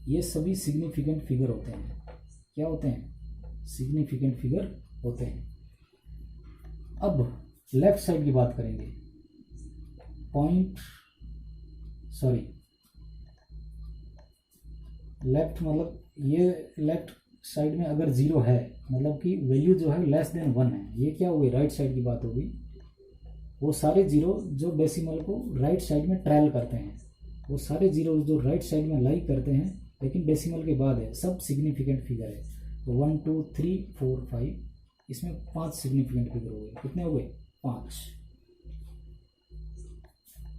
ये सभी सिग्निफिकेंट फिगर होते हैं। क्या होते हैं? सिग्निफिकेंट फिगर होते हैं। अब लेफ्ट साइड की बात करेंगे। लेफ्ट मतलब ये लेफ्ट साइड में अगर 0 है, मतलब कि वैल्यू जो है लेस देन 1 है। ये क्या हुई? राइट साइड की बात होगी। वो सारे जीरो जो डेसिमल को राइट साइड में ट्रेल करते हैं, वो सारे जीरो जो राइट साइड में लाई करते हैं लेकिन डेसिमल के बाद है, सब सिग्निफिकेंट फिगर है। तो 1 2 3 4 5, इसमें 5 सिग्निफिकेंट फिगर हो गए। कितने हो गए? 5।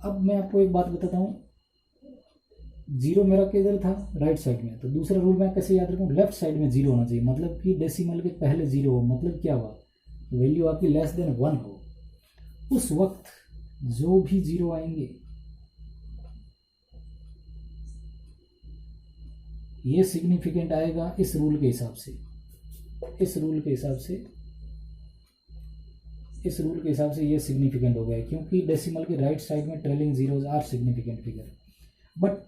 अब मैं आपको एक बात बताता हूँ, जीरो मेरा किधर था? राइट साइड में। तो दूसरा रूल मैं कैसे याद रखूँ? लेफ्ट साइड में जीरो होना चाहिए, मतलब कि डेसिमल के पहले जीरो हो। मतलब क्या हुआ? वैल्यू आपकी लेस देन 1 हो, उस वक्त जो भी जीरो आएंगे ये सिग्निफिकेंट आएगा इस रूल के हिसाब से। इस रूल के हिसाब से ये सिग्निफिकेंट हो गया, क्योंकि डेसिमल के राइट साइड में trailing zeros are significant figure. But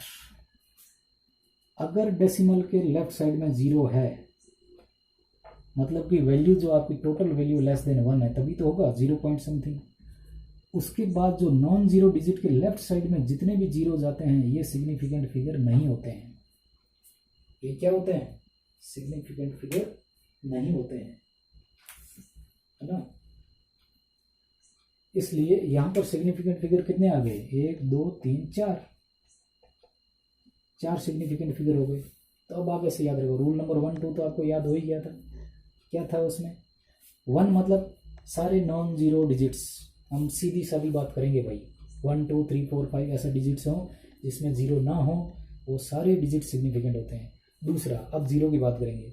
अगर डेसिमल के लेफ्ट साइड में जीरो है, मतलब कि वैल्यू जो आपकी टोटल वैल्यू लेस देन 1 है, तभी तो होगा 0 पॉइंट समथिंग। उसके बाद जो नॉन जीरो डिजिट के लेफ्ट साइड में जितने भी जीरो जाते हैं ये सिग्निफिकेंट फिगर नहीं होते हैं। ये क्या होते हैं? सिग्निफिकेंट फिगर नहीं होते हैं, है ना। इसलिए यहां पर सिग्निफिकेंट फिगर कितने आ गए? 1 2 3 4 सिग्निफिकेंट फिगर हो गए। तो अब आप ऐसे याद रखो, रूल नंबर 1 2 तो आपको याद हो ही गया था। क्या था उसमें? 1 मतलब सारे नॉन जीरो डिजिट्स, हम सीधी सादी बात करेंगे भाई, 1 2 3 4 5 ऐसा डिजिट्स हो जिसमें जीरो ना हो, वो सारे डिजिट सिग्निफिकेंट होते हैं। दूसरा, अब जीरो की बात करेंगे,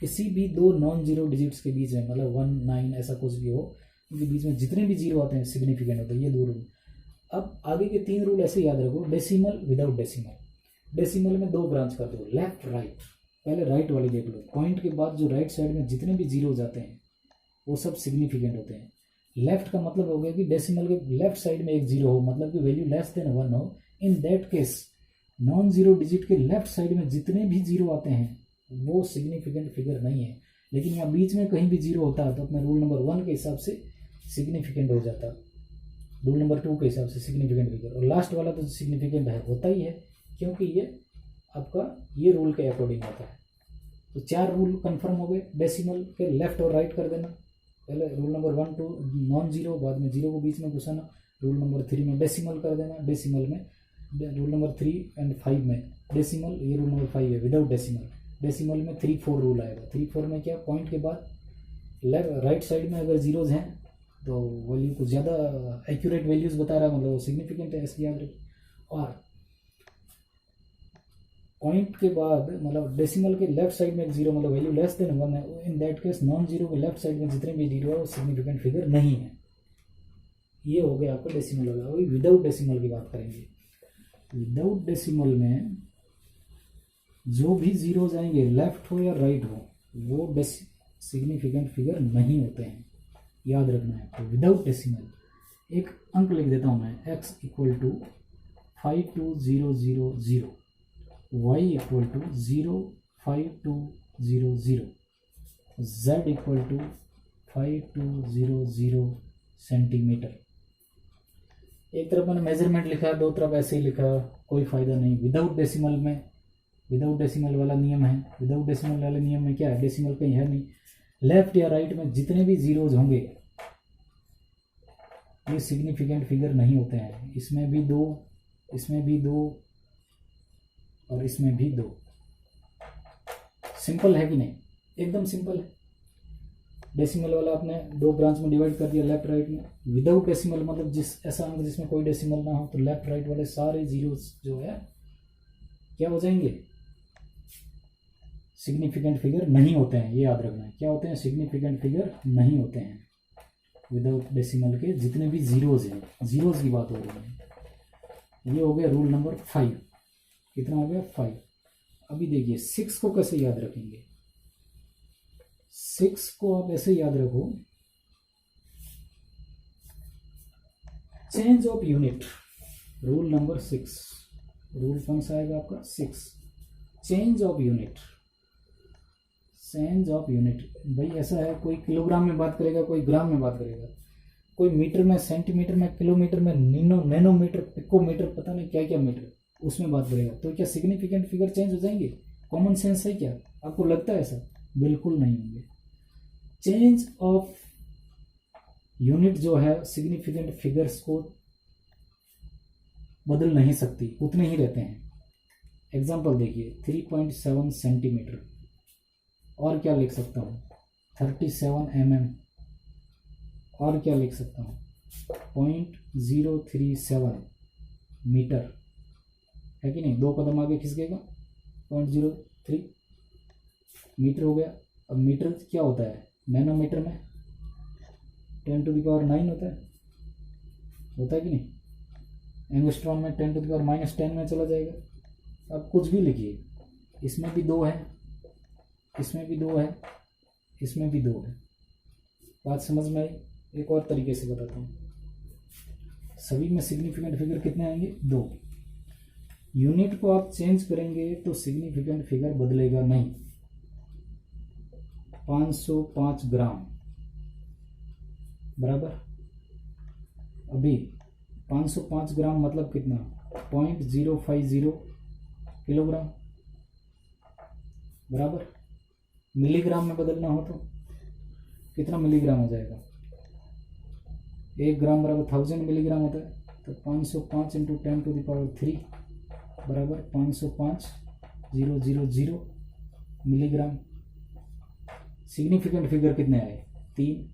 किसी भी दो नॉन जीरो डिजिट्स के बीच में, मतलब 1 9 ऐसा कुछ भी हो, उनके बीच में जितने भी जीरो आते हैं सिग्निफिकेंट होते हैं। ये 2 रूल। अब आगे के 3 रूल ऐसे याद रखो। डेसिमल विदाउट डेसिमल, डेसिमल में 2 ब्रांच कर दो, लेफ्ट राइट। पहले राइट वाली देख लो, पॉइंट के बाद जो राइट साइड में जितने भी जीरो जाते हैं वो सब सिग्निफिकेंट होते हैं। लेफ्ट का मतलब हो गया कि डेसिमल के लेफ्ट साइड में एक जीरो हो, मतलब कि वैल्यू लेस देन 1 हो। In that case non zero digit के लेफ्ट साइड में जितने भी जीरो आते हैं वो सिग्निफिकेंट फिगर नहीं है। लेकिन यहाँ बीच में कहीं भी जीरो होता है तो अपने रूल नंबर 1 के हिसाब से सिग्निफिकेंट हो जाता, रूल नंबर 2 के हिसाब से सिग्निफिकेंट फिगर। और लास्ट वाला तो सिग्निफिकेंट है, होता ही है, क्योंकि ये आपका ये रूल के अकॉर्डिंग होता है। तो 4 रूल कंफर्म हो गए। डेसिमल के लेफ्ट और राइट कर देना, पहले रूल नंबर 1 2 नॉन जीरो, बाद में जीरो को बीच में घुसाना। रूल नंबर 3 में डेसिमल कर देना, डेसिमल में रूल नंबर 3 एंड 5 में डेसिमल, ये रूल नंबर 5 है विदाउट डेसिमल। डेसिमल में 3 4 रूल आएगा। 3 4 में क्या, पॉइंट के बाद राइट साइड में अगर जीरोज हैं तो वैल्यू को ज़्यादा एक्यूरेट वैल्यूज बता रहा है, मतलब वो सिग्निफिकेंट है, ऐसे याद रखें। और पॉइंट के बाद मतलब डेसिमल के लेफ्ट साइड में एक जीरो, मतलब वैल्यू लेस देन 1 है, in that case non zero के लेफ्ट साइड में जितने भी जीरो है वो सिग्निफिकेंट फिगर नहीं है। ये हो गया आपका डेसिमल वाला। अभी विदाउट डेसिमल की बात करेंगे। विदाउट डेसिमल में जो भी जीरो जाएंगे, लेफ्ट हो या राइट हो, वो सिग्निफिकेंट फिगर नहीं होते हैं, याद रखना है। तो विदाउट डेसिमल एक अंक लिख देता हूं मैं, x equal to 52000, y equal to 05200, z equal to 5200 centimetre. एक तरफ मैंने मेजरमेंट लिखा, दो तरफ ऐसे ही लिखा, कोई फायदा नहीं। विदाउट डेसिमल में, विदाउट डेसिमल वाला नियम है, विदाउट डेसिमल वाले नियम में क्या है, डेसिमल कहीं है नहीं, लेफ्ट या राइट में जितने भी जीरोज होंगे ये सिग्निफिकेंट फिगर नहीं होते हैं। इसमें भी 2, इसमें भी 2 और इसमें भी 2। सिंपल है कि नहीं? एकदम सिंपल है। डेसिमल वाला आपने 2 ब्रांच में डिवाइड कर दिया, लेफ्ट राइट में। विदाउट डेसिमल मतलब जिस ऐसा अंक जिसमें कोई डेसिमल ना हो, तो लेफ्ट राइट वाले सारे जीरोस जो है क्या हो जाएंगे, सिग्निफिकेंट फिगर नहीं होते हैं। ये याद रखना है, क्या होते हैं, सिग्निफिकेंट फिगर नहीं होते हैं विदाउट डेसिमल के जितने भी जीरोज हैं। जीरोज की बात हो रही है। ये हो गया रूल नंबर 5। कितना हो गया? 5। अभी देखिए 6 को कैसे याद रखेंगे। 6 को आप ऐसे याद रखो, change of unit, rule number 6। Rule कौन सा आएगा आपका? 6। Change of unit, change of unit भाई ऐसा है, कोई किलोग्राम में बात करेगा, कोई ग्राम में बात करेगा, कोई मीटर में, सेंटीमीटर में, किलोमीटर में, नैनोमीटर, पिकोमीटर, पता नहीं क्या क्या मीटर, उसमें बात करेगा। तो क्या सिग्निफिकेंट फिगर चेंज हो जाएंगे? कॉमन सेंस है क्या? आपको लगता है ऐसा? बिल्कुल नहीं होंगे। चेंज ऑफ यूनिट जो है सिग्निफिकेंट फिगर्स को बदल नहीं सकती, उतने ही रहते हैं। एग्जाम्पल देखिए, 3.7 सेंटीमीटर, और क्या लिख सकता हूँ, 37 mm, और क्या लिख सकता हूँ, 0.037 मीटर, है कि नहीं? 2 कदम आगे खिसकेगा, 0.03 मीटर हो गया। अब मीटर क्या होता है? नैनोमीटर में 10⁻9 होता है कि नहीं? एंगस्ट्रॉम में 10⁻10 में चला जाएगा। अब कुछ भी लिखिए, इसमें भी 2 है, इसमें भी 2 है, इसमें भी 2 है। बात समझ में आई? एक और तरीके से बताता हूँ, सभी में सिग्निफिकेंट फिगर कितने आएंगे? 2। यूनिट को आप चेंज करेंगे तो सिग्निफिकेंट फिगर बदलेगा नहीं। 505 ग्राम बराबर, अभी 505 ग्राम मतलब कितना? 0.050 किलोग्राम बराबर। मिलीग्राम में बदलना हो तो कितना मिलीग्राम हो जाएगा? 1 ग्राम बराबर 1000 मिलीग्राम होता है, तो 505 इंटू 10⁻³ बराबर 505,000 मिलीग्राम। सिग्निफिकेंट फिगर कितने आए? 3।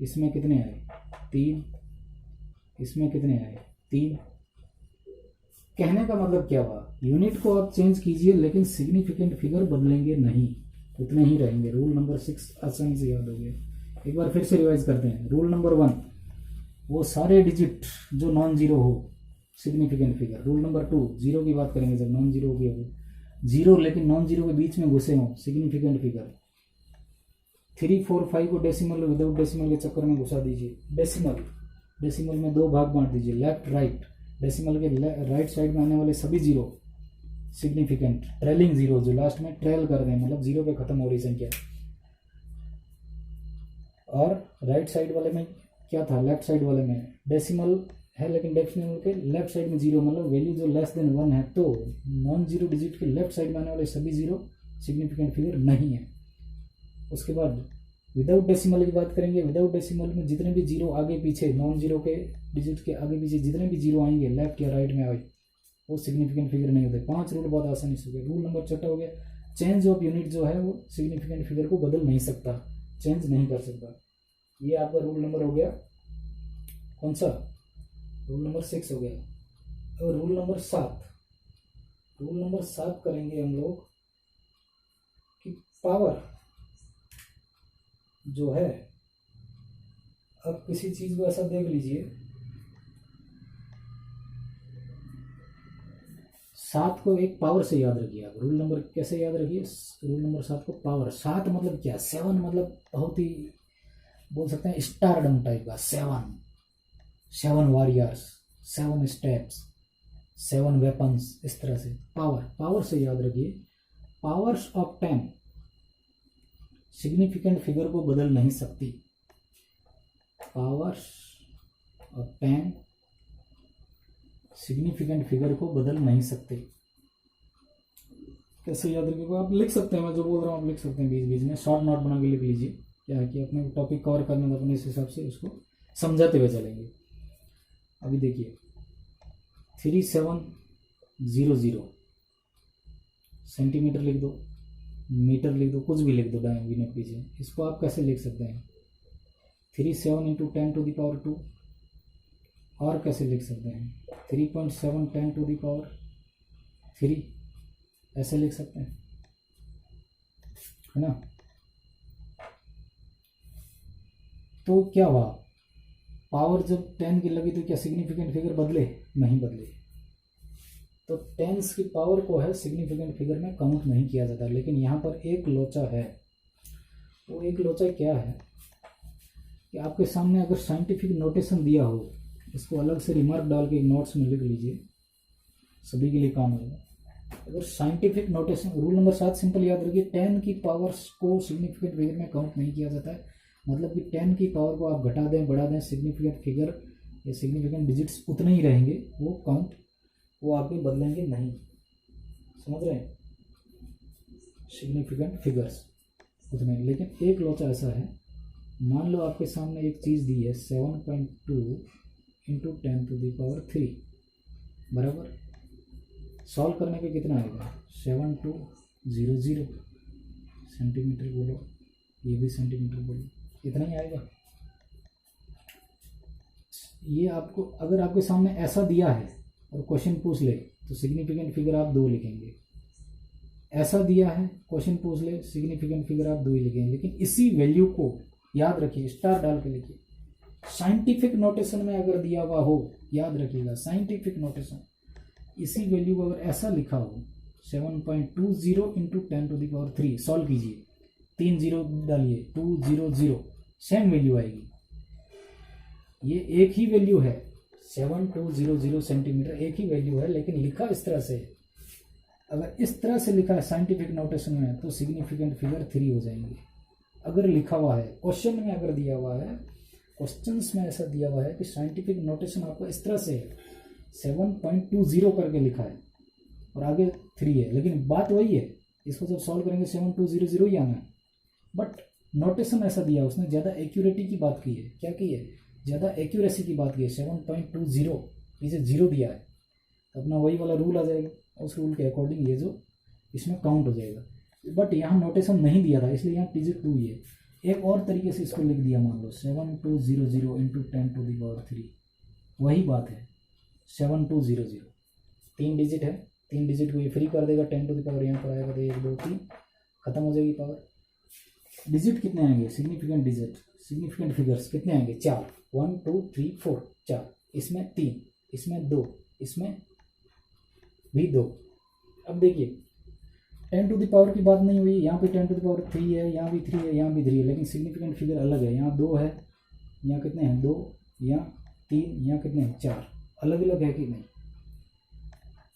इसमें कितने आए? 3। इसमें कितने आए? 3। कहने का मतलब क्या हुआ? यूनिट को आप चेंज कीजिए लेकिन सिग्निफिकेंट फिगर बदलेंगे नहीं, उतने ही रहेंगे। रूल नंबर 6 आसानी से याद हो गया। एक बार फिर से रिवाइज करते हैं। रूल नंबर 1, वो सारे डिजिट जो नॉन जीरो हो significant figure. Rule number 2, zero की बात करेंगे जब नॉन जीरो की, जीरो लेकिन नॉन जीरो के बीच में घुसे हों सिग्निफिकेंट फिगर। 3, 4, 5 को डेसिमल विदाउट डेसिमल के चक्कर में घुसा दीजिए। डेसिमल में 2 भाग बांट दीजिए, लेफ्ट राइट। डेसिमल के राइट साइड में आने वाले सभी जीरो सिग्निफिकेंट, ट्रेलिंग जीरो जो लास्ट में ट्रेल कर दें, मतलब जीरो पे खत्म हो रही संख्या। और राइट साइड वाले में क्या था? लेफ्ट साइड वाले में डेसिमल है लेकिन डेसिमल के लेफ्ट साइड में जीरो, मतलब वैल्यू जो लेस देन 1 है, तो नॉन जीरो डिजिट के लेफ्ट साइड में आने वाले सभी जीरो सिग्निफिकेंट फिगर नहीं है। उसके बाद विदाउट डेसिमल की बात करेंगे। विदाउट डेसिमल में जितने भी जीरो आगे पीछे, नॉन जीरो के डिजिट के आगे पीछे जितने भी जीरो आएंगे लेफ्ट या राइट में आए, वो सिग्निफिकेंट फिगर नहीं होते। 5 रूल बहुत आसानी से हो गए। रूल नंबर 6 हो गया, चेंज ऑफ यूनिट जो है वो सिग्निफिकेंट फिगर को बदल नहीं सकता, चेंज नहीं कर सकता। ये आपका रूल नंबर हो गया, कौन सा? रूल नंबर 6 हो गया। और रूल नंबर 7, रूल नंबर 7 करेंगे हम लोग कि पावर जो है, अब किसी चीज को ऐसा देख लीजिए, 7 को एक पावर से याद रखिए आप। रूल नंबर कैसे याद रखिए? रूल नंबर 7 को पावर। 7 मतलब क्या? 7 मतलब बहुत ही बोल सकते हैं स्टारडम टाइप का। 7 वॉरियर्स, 7 स्टेप्स, 7 वेपन्स, इस तरह से पावर से याद रखिए। पावर्स ऑफ 10 सिग्निफिकेंट फिगर को बदल नहीं सकती। पावर्स ऑफ 10 सिग्निफिकेंट फिगर को बदल नहीं सकते। कैसे याद रखिएगा? आप लिख सकते हैं, मैं जो बोल रहा हूँ आप लिख सकते हैं, बीच बीच में शॉर्ट नोट बना के लिख लीजिए। क्या है कि अपने टॉपिक कवर करना था, अपने इस हिसाब से उसको समझाते हुए चलेंगे। अभी देखिए 3700 सेंटीमीटर लिख दो, मीटर लिख दो, कुछ भी लिख दो डायन बिना पीछे। इसको आप कैसे लिख सकते हैं? 37 इंटू 10⁻²। और कैसे लिख सकते हैं? 3.7 10⁻3, ऐसे लिख सकते हैं, है ना? तो क्या हुआ? पावर जब 10 की लगी तो क्या सिग्निफिकेंट फिगर बदले? नहीं बदले। तो 10s की पावर को है सिग्निफिकेंट फिगर में काउंट नहीं किया जाता। लेकिन यहाँ पर एक लोचा है। वो एक लोचा क्या है कि आपके सामने अगर साइंटिफिक नोटेशन दिया हो, इसको अलग से रिमार्क डाल के नोट्स में लिख लीजिए, सभी के लिए काम होगा। अगर scientific notation, rule number 7 simple याद रखिए, 10 की पावर्स को सिग्निफिकेंट फिगर में काउंट नहीं किया जाता है। मतलब कि 10 की पावर को आप घटा दें, बढ़ा दें, सिग्निफिकेंट फिगर या सिग्निफिकेंट डिजिट्स उतने ही रहेंगे, वो काउंट, वो आपके बदलेंगे नहीं। समझ रहे हैं? सिग्निफिकेंट फिगर्स उतने। लेकिन एक लोचा ऐसा है, मान लो आपके सामने एक चीज़ दी है 7.2 इंटू 10⁻³ बराबर, सॉल्व करने पे कितना आएगा? 7200 सेंटीमीटर बोलो, ये भी सेंटीमीटर बोलो, इतना ही आएगा। ये आपको, अगर आपके सामने ऐसा दिया है और क्वेश्चन पूछ ले तो सिग्निफिकेंट फिगर आप 2 लिखेंगे। ऐसा दिया है, क्वेश्चन पूछ ले, सिग्निफिकेंट फिगर आप 2 ही लिखेंगे। लेकिन इसी वैल्यू को याद रखिए, स्टार डाल के लिखिए। साइंटिफिक नोटेशन में अगर दिया हुआ हो, याद रखिएगा साइंटिफिक नोटेशन, इसी वैल्यू को अगर ऐसा लिखा हो 7.20 इंटू 10⁻3, सॉल्व कीजिए, 3 जीरो डालिए, 200, सेम वैल्यू आएगी। ये एक ही वैल्यू है, 7200 सेंटीमीटर, एक ही वैल्यू है, लेकिन लिखा इस तरह से। अगर इस तरह से लिखा है साइंटिफिक नोटेशन में तो सिग्निफिकेंट फिगर 3 हो जाएंगे। अगर लिखा हुआ है क्वेश्चन में, अगर दिया हुआ है क्वेश्चंस में ऐसा दिया हुआ है कि साइंटिफिक नोटेशन आपको इस तरह से है, 7.20 करके लिखा है और आगे 3 है, लेकिन बात वही है, इसको जब सॉल्व करेंगे 7200 ही आना है, बट नोटेशन ऐसा दिया, उसने ज़्यादा एक्यूरेटी की बात की है। क्या की है? ज़्यादा एक्यूरेसी की बात की है। 7.20 इसे 0 दिया है, तो अपना वही वाला रूल आ जाएगा, उस रूल के अकॉर्डिंग ये जो इसमें काउंट हो जाएगा। बट यहाँ नोटेशन नहीं दिया था, इसलिए यहाँ डिजिट 2 ही है। एक और तरीके से इसको लिख दिया, मान लो 7200 इंटू 10⁻3, वही बात है 7200, 3 डिजिट है, 3 डिजिट को ये फ्री कर देगा, 10 टू द पावर यहाँ पर आएगा तो 1 2 3 खत्म हो जाएगी पावर। डिजिट कितने आएंगे? सिग्निफिकेंट डिजिट, सिग्निफिकेंट फिगर्स कितने आएंगे? 4, 1 2 3 4, 4, इसमें 3, इसमें 2, इसमें भी 2। अब देखिए 10 टू द पावर की बात नहीं हुई, यहाँ पे 10 टू द पावर 3 है, यहाँ भी 3 है, यहाँ भी 3 है, लेकिन सिग्निफिकेंट फिगर अलग है। यहाँ 2 है, यहाँ कितने हैं? 2, यहाँ 3, यहाँ कितने हैं? 4, अलग अलग है कि नहीं?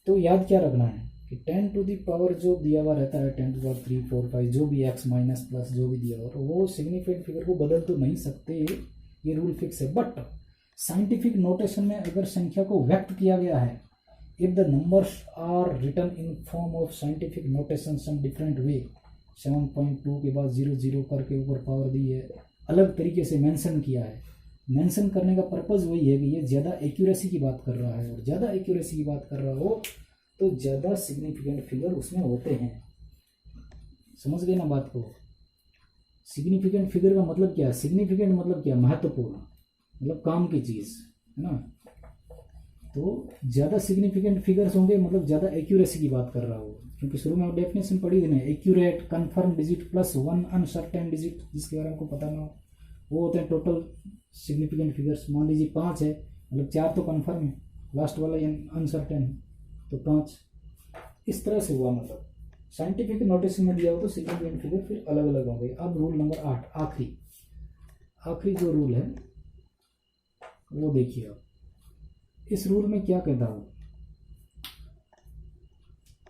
तो याद क्या रखना है कि 10 टू द पावर जो दिया हुआ रहता है, 10 टू द पावर 3 4 5 जो भी x माइनस प्लस जो भी दिया हुआ, वो सिग्निफिकेंट फिगर को बदल तो नहीं सकते, ये रूल फिक्स है। बट साइंटिफिक नोटेशन में अगर संख्या को व्यक्त किया गया है, if the numbers are written in form of scientific notation some different way, 7.2 के बाद 00 करके ऊपर पावर दी है, अलग तरीके से मेंशन किया है। मेंशन करने का पर्पज़ वही है कि ये ज़्यादा एक्यूरेसी की बात कर रहा है, और ज़्यादा एक्यूरेसी की बात कर रहा हो तो ज़्यादा सिग्निफिकेंट फिगर उसमें होते हैं। समझ गए ना बात को? सिग्निफिकेंट फिगर का मतलब क्या है? सिग्निफिकेंट मतलब क्या? महत्वपूर्ण, मतलब काम की चीज़ है ना। तो ज़्यादा सिग्निफिकेंट फिगर्स होंगे मतलब ज़्यादा एक्यूरेसी की बात कर रहा हो, क्योंकि शुरू में आप डेफिनेशन पढ़ी थी ना, accurate, confirm digit plus 1 uncertain digit, जिसके बारे में आपको पता ना हो, वो होते हैं टोटल सिग्निफिकेंट फिगर्स। मान लीजिए 5 है, मतलब 4 तो कन्फर्म है, लास्ट वाला अनसर्टेन है, तो 5। इस तरह से हुआ, मतलब साइंटिफिक नोटेशन में दिया हो तो सिग्निफिकेंट फिगर फिर अलग अलग होंगे। अब रूल नंबर 8, आखिरी जो रूल है वो देखिए आप। इस रूल में क्या कहता हूँ?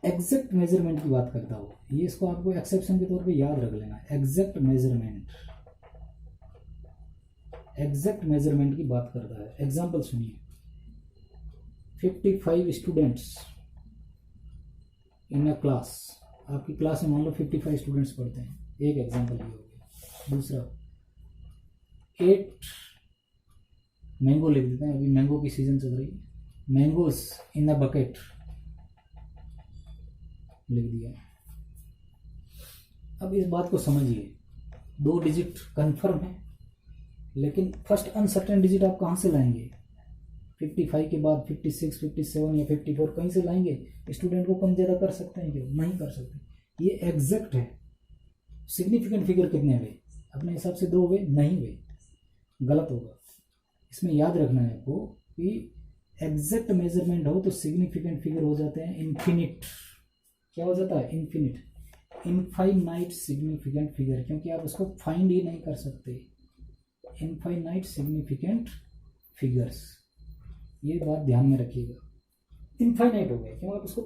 एग्जैक्ट मेजरमेंट की बात करता हूँ। ये इसको आपको एक्सेप्शन के तौर पे याद रख लेना। एग्जैक्ट मेजरमेंट की बात करता है। एग्जाम्पल सुनिए, 55 स्टूडेंट्स इन अ क्लास। आपकी क्लास में मान लो 55 स्टूडेंट्स पढ़ते हैं, एक एग्जाम्पल ये हो गया। दूसरा, 8 मैंगो लिख देते हैं, अभी मैंगो की सीजन चल रही है, मैंगोस इन अ बकेट लिख दिया। अब इस बात को समझिए, 2 डिजिट कंफर्म है, लेकिन फर्स्ट अनसर्टेन डिजिट आप कहाँ से लाएंगे? 55 के बाद 56, 57 या 54 कहीं से लाएंगे? स्टूडेंट को कम ज़्यादा कर सकते हैं क्या? नहीं कर सकते। ये एग्जैक्ट है। सिग्निफिकेंट फिगर कितने हुए? अपने हिसाब से 2 हुए? नहीं हुए, गलत होगा। इसमें याद रखना है आपको कि एग्जैक्ट मेजरमेंट हो तो सिग्निफिकेंट फिगर हो जाते हैं इन्फिनिट। क्या हो जाता है? इन्फिनिट, इनफाइनाइट सिग्निफिकेंट फिगर, क्योंकि आप उसको फाइंड ही नहीं कर सकते। इनफाइनाइट सिग्निफिकेंट फिगर्स, ये बात ध्यान में रखिएगा। इनफाइनाइट हो गया क्यों? आप उसको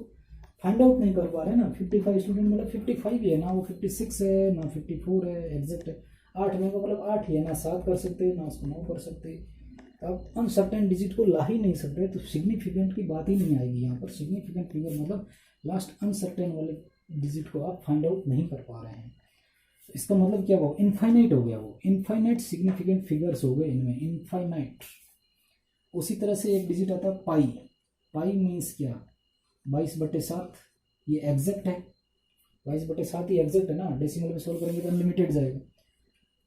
फाइंड आउट नहीं कर पा रहे ना। 55 स्टूडेंट मतलब 55 ही है ना, वो 56 है ना 54 है, एग्जैक्ट है। 8 में का मतलब 8 ही है ना, 7 कर सकते ना 9 कर सकते। आप अनसर्टेन डिजिट को ला ही नहीं सकते, तो सिग्निफिकेंट की बात ही नहीं आएगी यहाँ पर। सिग्निफिकेंट फिगर मतलब लास्ट अनसर्टेन वाले डिजिट को आप फाइंड आउट नहीं कर पा रहे हैं। इसका मतलब क्या हुआ? इनफाइनाइट हो गया, वो इनफाइनाइट सिग्निफिकेंट फिगर्स हो गए इनमें, इनफाइनाइट। उसी तरह से एक डिजिट आता है पाई। पाई मीन्स क्या? 22/7, ये एग्जैक्ट है। 22/7 ही एग्जैक्ट है ना, डेसिमल में सोल्व करेंगे तो अनलिमिटेड जाएगा।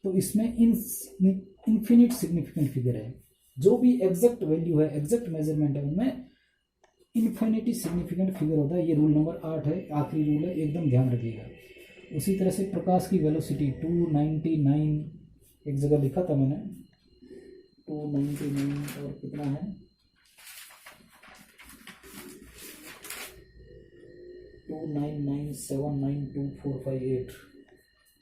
तो इसमें इन्फिनिट सिग्निफिकेंट फिगर है। जो भी एग्जैक्ट वैल्यू है, एग्जैक्ट मेजरमेंट है, उनमें इन्फिनिटी सिग्निफिकेंट फिगर होता है। ये रूल नंबर 8 है, आखिरी रूल है, एकदम ध्यान रखिएगा। उसी तरह से प्रकाश की वेलोसिटी 299 एक जगह लिखा था मैंने 299 और कितना है 299792458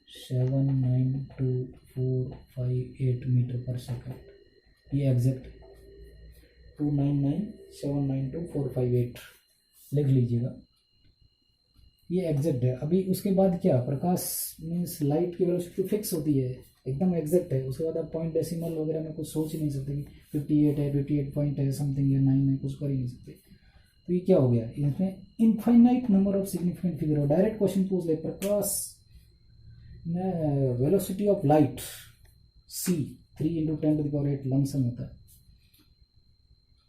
792,458 मीटर पर सेकंड। ये एग्जैक्ट 299792458 लिख लीजिएगा, ये एग्जैक्ट है। अभी उसके बाद क्या, प्रकाश मीन्स लाइट की वेलोसिटी फिक्स होती है, एकदम एग्जैक्ट है। उसके बाद आप पॉइंट डेसिमल वगैरह में कुछ सोच ही नहीं सकते कि 58 है, 58 पॉइंट है, समथिंग है, 9 है, कुछ कर ही नहीं सकते। तो ये क्या हो गया, इसमें infinite number of significant figure हो। डायरेक्ट क्वेश्चन पूछ ले, प्रकाश में velocity of light c 3 × 10⁸ lump sum होता है,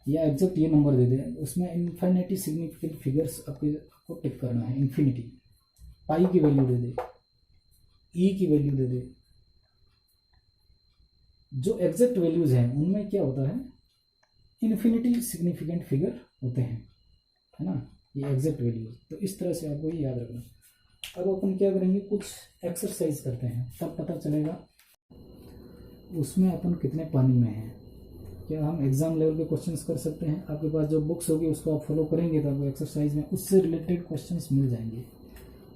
या एग्जैक्ट ये नंबर दे दे, उसमें इनफाइनाइटली सिग्निफिकेंट फिगर्स आपको टिक करना है। इन्फिनिटी, पाई की वैल्यू दे दे, ई की वैल्यू दे दे। जो एग्जैक्ट वैल्यूज हैं उनमें क्या होता है, इन्फिनिटी सिग्निफिकेंट फिगर होते हैं, है ना, ये एग्जैक्ट वैल्यूज। तो इस तरह से आपको ये याद रखना। अब अपन क्या करेंगे, कुछ एक्सरसाइज करते हैं, तब पता चलेगा उसमें अपन कितने पानी में हैं। क्या हम एग्जाम लेवल के क्वेश्चंस कर सकते हैं। आपके पास जो बुक्स होगी उसको आप फॉलो करेंगे तो आपको एक्सरसाइज में उससे रिलेटेड क्वेश्चंस मिल जाएंगे।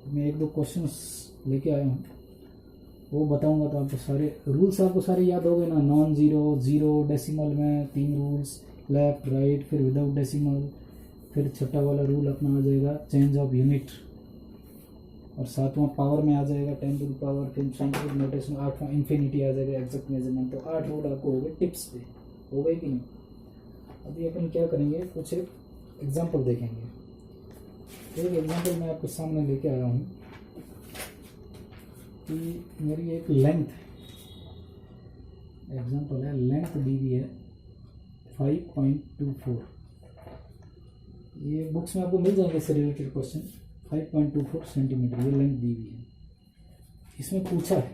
मैं 1-2 क्वेश्चंस लेके आया हूँ, वो बताऊंगा तो आपको सारे रूल्स आपको सारे याद हो गए ना। नॉन जीरो, जीरो, डेसिमल में 3 रूल्स, लेफ्ट राइट, फिर विदाउट डेसिमल, फिर छठा वाला रूल अपना आ जाएगा चेंज ऑफ यूनिट, और 7वां पावर में आ जाएगा 10 टू द पावर, फिर साइंटिफिक नोटेशन 8वां इन्फिनिटी आ जाएगा एग्जैक्ट मेजरमेंट। तो 8 रूल आपको हो गए टिप्स पे, हो गए कि नहीं। अभी अपन क्या करेंगे, कुछ एक एग्जाम्पल देखेंगे। एक एग्जाम्पल मैं आपके सामने लेके आया हूँ कि मेरी एक लेंथ एग्जाम्पल है, लेंथ दी हुई है 5.24। ये बुक्स में आपको मिल जाएंगे इससे रिलेटेड क्वेश्चन। 5.24 सेंटीमीटर ये लेंथ दी हुई है। इसमें पूछा है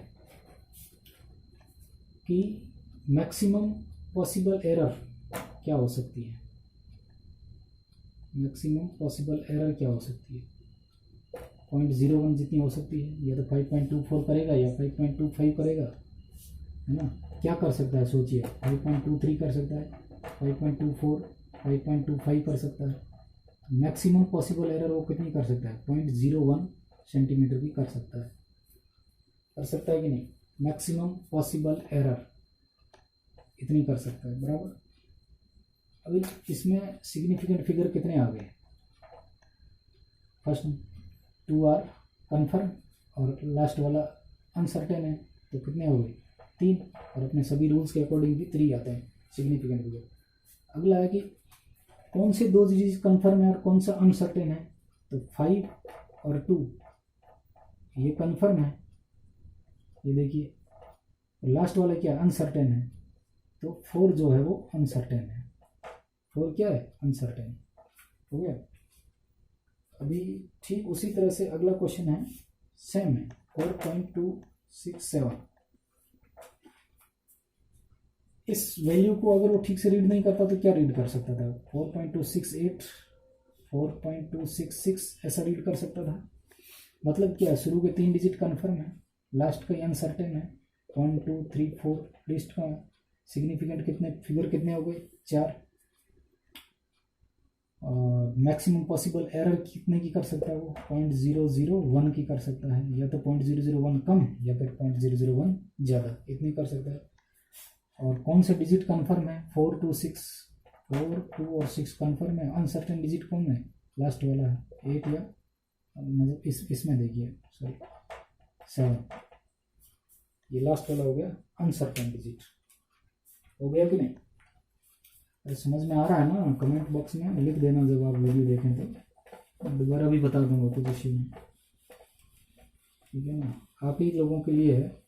कि मैक्सिमम पॉसिबल एरर क्या हो सकती है, मैक्सिमम पॉसिबल एरर क्या हो सकती है। 0.01 जितनी हो सकती है, या तो 5.24 करेगा या 5.25 करेगा, है ना। क्या कर सकता है सोचिए, 5.23 कर सकता है, 5.24, 5.25 कर सकता है। मैक्सिमम पॉसिबल एरर वो कितनी कर सकता है, 0.01 सेंटीमीटर की कर सकता है कि नहीं। मैक्सिमम पॉसिबल एरर इतनी कर सकता है, बराबर। अभी इसमें सिग्निफिकेंट फिगर कितने आ गए, फर्स्ट 2 आर कन्फर्म और लास्ट वाला अनसर्टेन है, तो कितने हो गए 3, और अपने सभी रूल्स के अकॉर्डिंग भी 3 आते हैं सिग्निफिकेंट फिगर। अगला है कि कौन से 2 चीज कन्फर्म है और कौन सा अनसर्टेन है, तो 5 और 2 ये कन्फर्म है, ये देखिए। लास्ट वाला क्या अनसर्टेन है, तो 4 जो है वो अनसर्टेन है, 4 क्या है अनसर्टेन, हो गया। अभी ठीक उसी तरह से अगला क्वेश्चन है, सेम है 4.267। इस वैल्यू को अगर वो ठीक से रीड नहीं करता तो क्या रीड कर सकता था, 4.268, 4.266 ऐसा रीड कर सकता था। मतलब क्या, शुरू के 3 डिजिट कन्फर्म है, लास्ट का अनसर्टेन है। 1 2 3 4 लिस्ट का सिग्निफिकेंट कितने फिगर कितने हो गए 4। और मैक्सिमम पॉसिबल एरर कितने की कर सकता है वो, 0.001 की कर सकता है, या तो 0.001 कम या फिर 0.001 ज़्यादा, इतनी कर सकता है। और कौन से डिजिट कन्फर्म है, 4 2 6, 4 2 और 6 कन्फर्म है। अनसर्टेन डिजिट कौन है, लास्ट वाला है 8, या मतलब इसमें देखिए सॉरी 7, ये लास्ट वाला हो गया अनसर्टेन डिजिट। हो गया कि नहीं, समझ में आ रहा है ना। कमेंट बॉक्स में लिख देना जब आप वीडियो देखें तो, दोबारा भी बता दूंगा कुछ इश्यू में, ठीक है ना। आप ही लोगों के लिए है।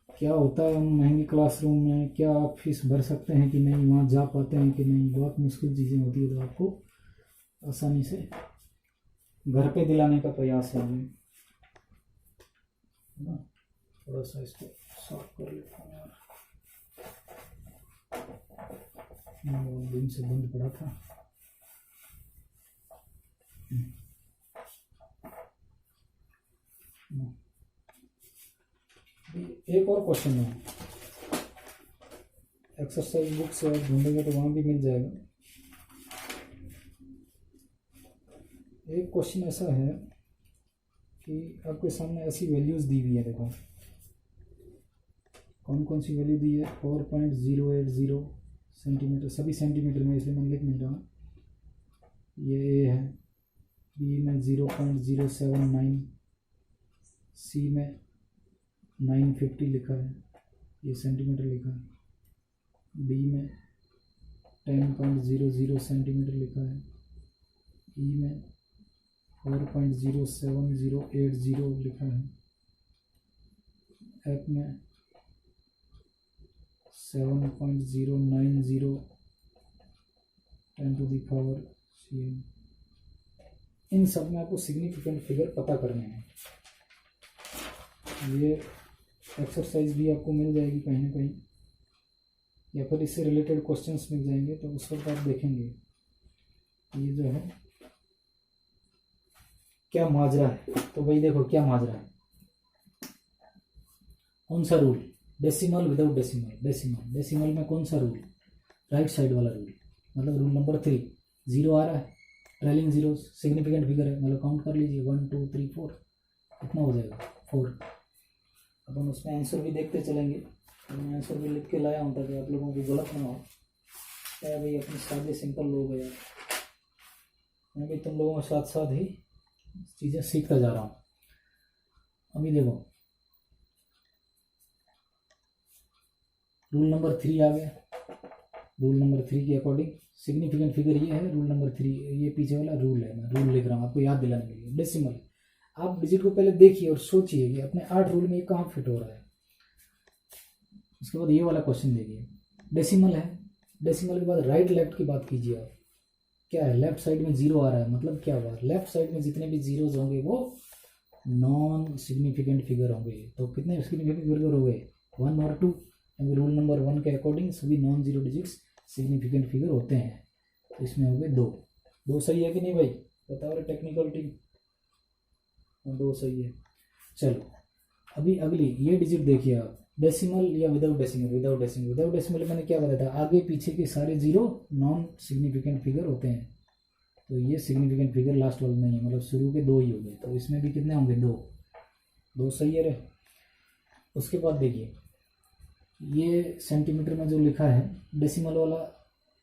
क्या होता है महंगी क्लासरूम में, क्या आप फीस भर सकते हैं कि नहीं, वहाँ जा पाते हैं कि नहीं, बहुत मुश्किल चीज़ें होती है, तो आपको आसानी से घर पे दिलाने का प्रयास है ना। थोड़ा सा इसको साफ कर लेता हूँ यार, दिन से बंद पड़ा था। एक और क्वेश्चन है, एक्सरसाइज बुक से आप ढूंढेंगे तो वहाँ भी मिल जाएगा। एक क्वेश्चन ऐसा है कि आपके सामने ऐसी वैल्यूज़ दी हुई है, देखो कौन कौन सी वैल्यू दी है। 4.080 सेंटीमीटर, सभी सेंटीमीटर में, इसलिए मैं लिख नहीं रहा। ये ए है, बी में 0.079, सी में 950 लिखा है, ये सेंटीमीटर लिखा है। डी में 10.00 सेंटीमीटर लिखा है। ई में 4.07080 लिखा है। एफ में 7.090 10⁻⁶। इन सब में आपको सिग्निफिकेंट फिगर पता करने हैं। ये एक्सरसाइज भी आपको मिल जाएगी कहीं ना कहीं, या फिर इससे रिलेटेड क्वेश्चंस मिल जाएंगे, तो उस वक्त आप देखेंगे ये जो है क्या माजरा है। तो भाई देखो क्या माजरा है, कौन सा rule, decimal without decimal. Decimal में कौन सा रूल, राइट साइड वाला रूल, मतलब रूल नंबर 3। 0 आ रहा है, ट्रेलिंग जीरो सिग्निफिकेंट फिगर है, मतलब काउंट कर लीजिए 1 2 3 4, कितना हो जाएगा 4। अपन उसमें आंसर भी देखते चलेंगे, तो मैं आंसर भी लिख के लाया हूँ ताकि आप लोगों को गलत ना हो। क्या भाई अपने सादे सिंपल लोग हैं यार, मैं भी तुम लोगों के साथ साथ ही चीज़ें सीखता जा रहा हूँ। अभी देखो रूल नंबर 3 आ गया। रूल नंबर 3 के अकॉर्डिंग सिग्निफिकेंट फिगर ये है, रूल नंबर 3, ये पीछे वाला रूल है, मैं रूल लिख रहा हूँ आपको याद दिलाने के लिए। डेसिमल, आप डिजिट को पहले देखिए और सोचिए कि अपने 8 रूल में ये कहाँ फिट हो रहा है। उसके बाद ये वाला क्वेश्चन देखिए, डेसिमल है, डेसिमल के बाद राइट लेफ्ट की बात कीजिए आप, क्या है, लेफ्ट साइड में 0 आ रहा है, मतलब क्या हुआ, लेफ्ट साइड में जितने भी जीरोज होंगे वो नॉन सिग्निफिकेंट फिगर होंगे। तो कितने सिग्निफिकेंट फिगर हो गए, 1 और 2, क्योंकि रूल नंबर 1 के अकॉर्डिंग सभी non zero digits significant figure होते हैं। तो इसमें हो गए 2 सही है कि नहीं भाई, बताओ रे टेक्निकल टीम। 2 सही है। चलो अभी अगली ये डिजिट देखिए आप, डेसिमल या विदाउट डेसिमल। विदाउट डेसिमल मैंने क्या बताया था, आगे पीछे के सारे जीरो नॉन सिग्निफिकेंट फिगर होते हैं। तो ये सिग्निफिकेंट फिगर लास्ट वाला नहीं है, मतलब शुरू के 2 ही हो गए, तो इसमें भी कितने होंगे 2 सही है रे। उसके बाद देखिए ये सेंटीमीटर में जो लिखा है डेसिमल वाला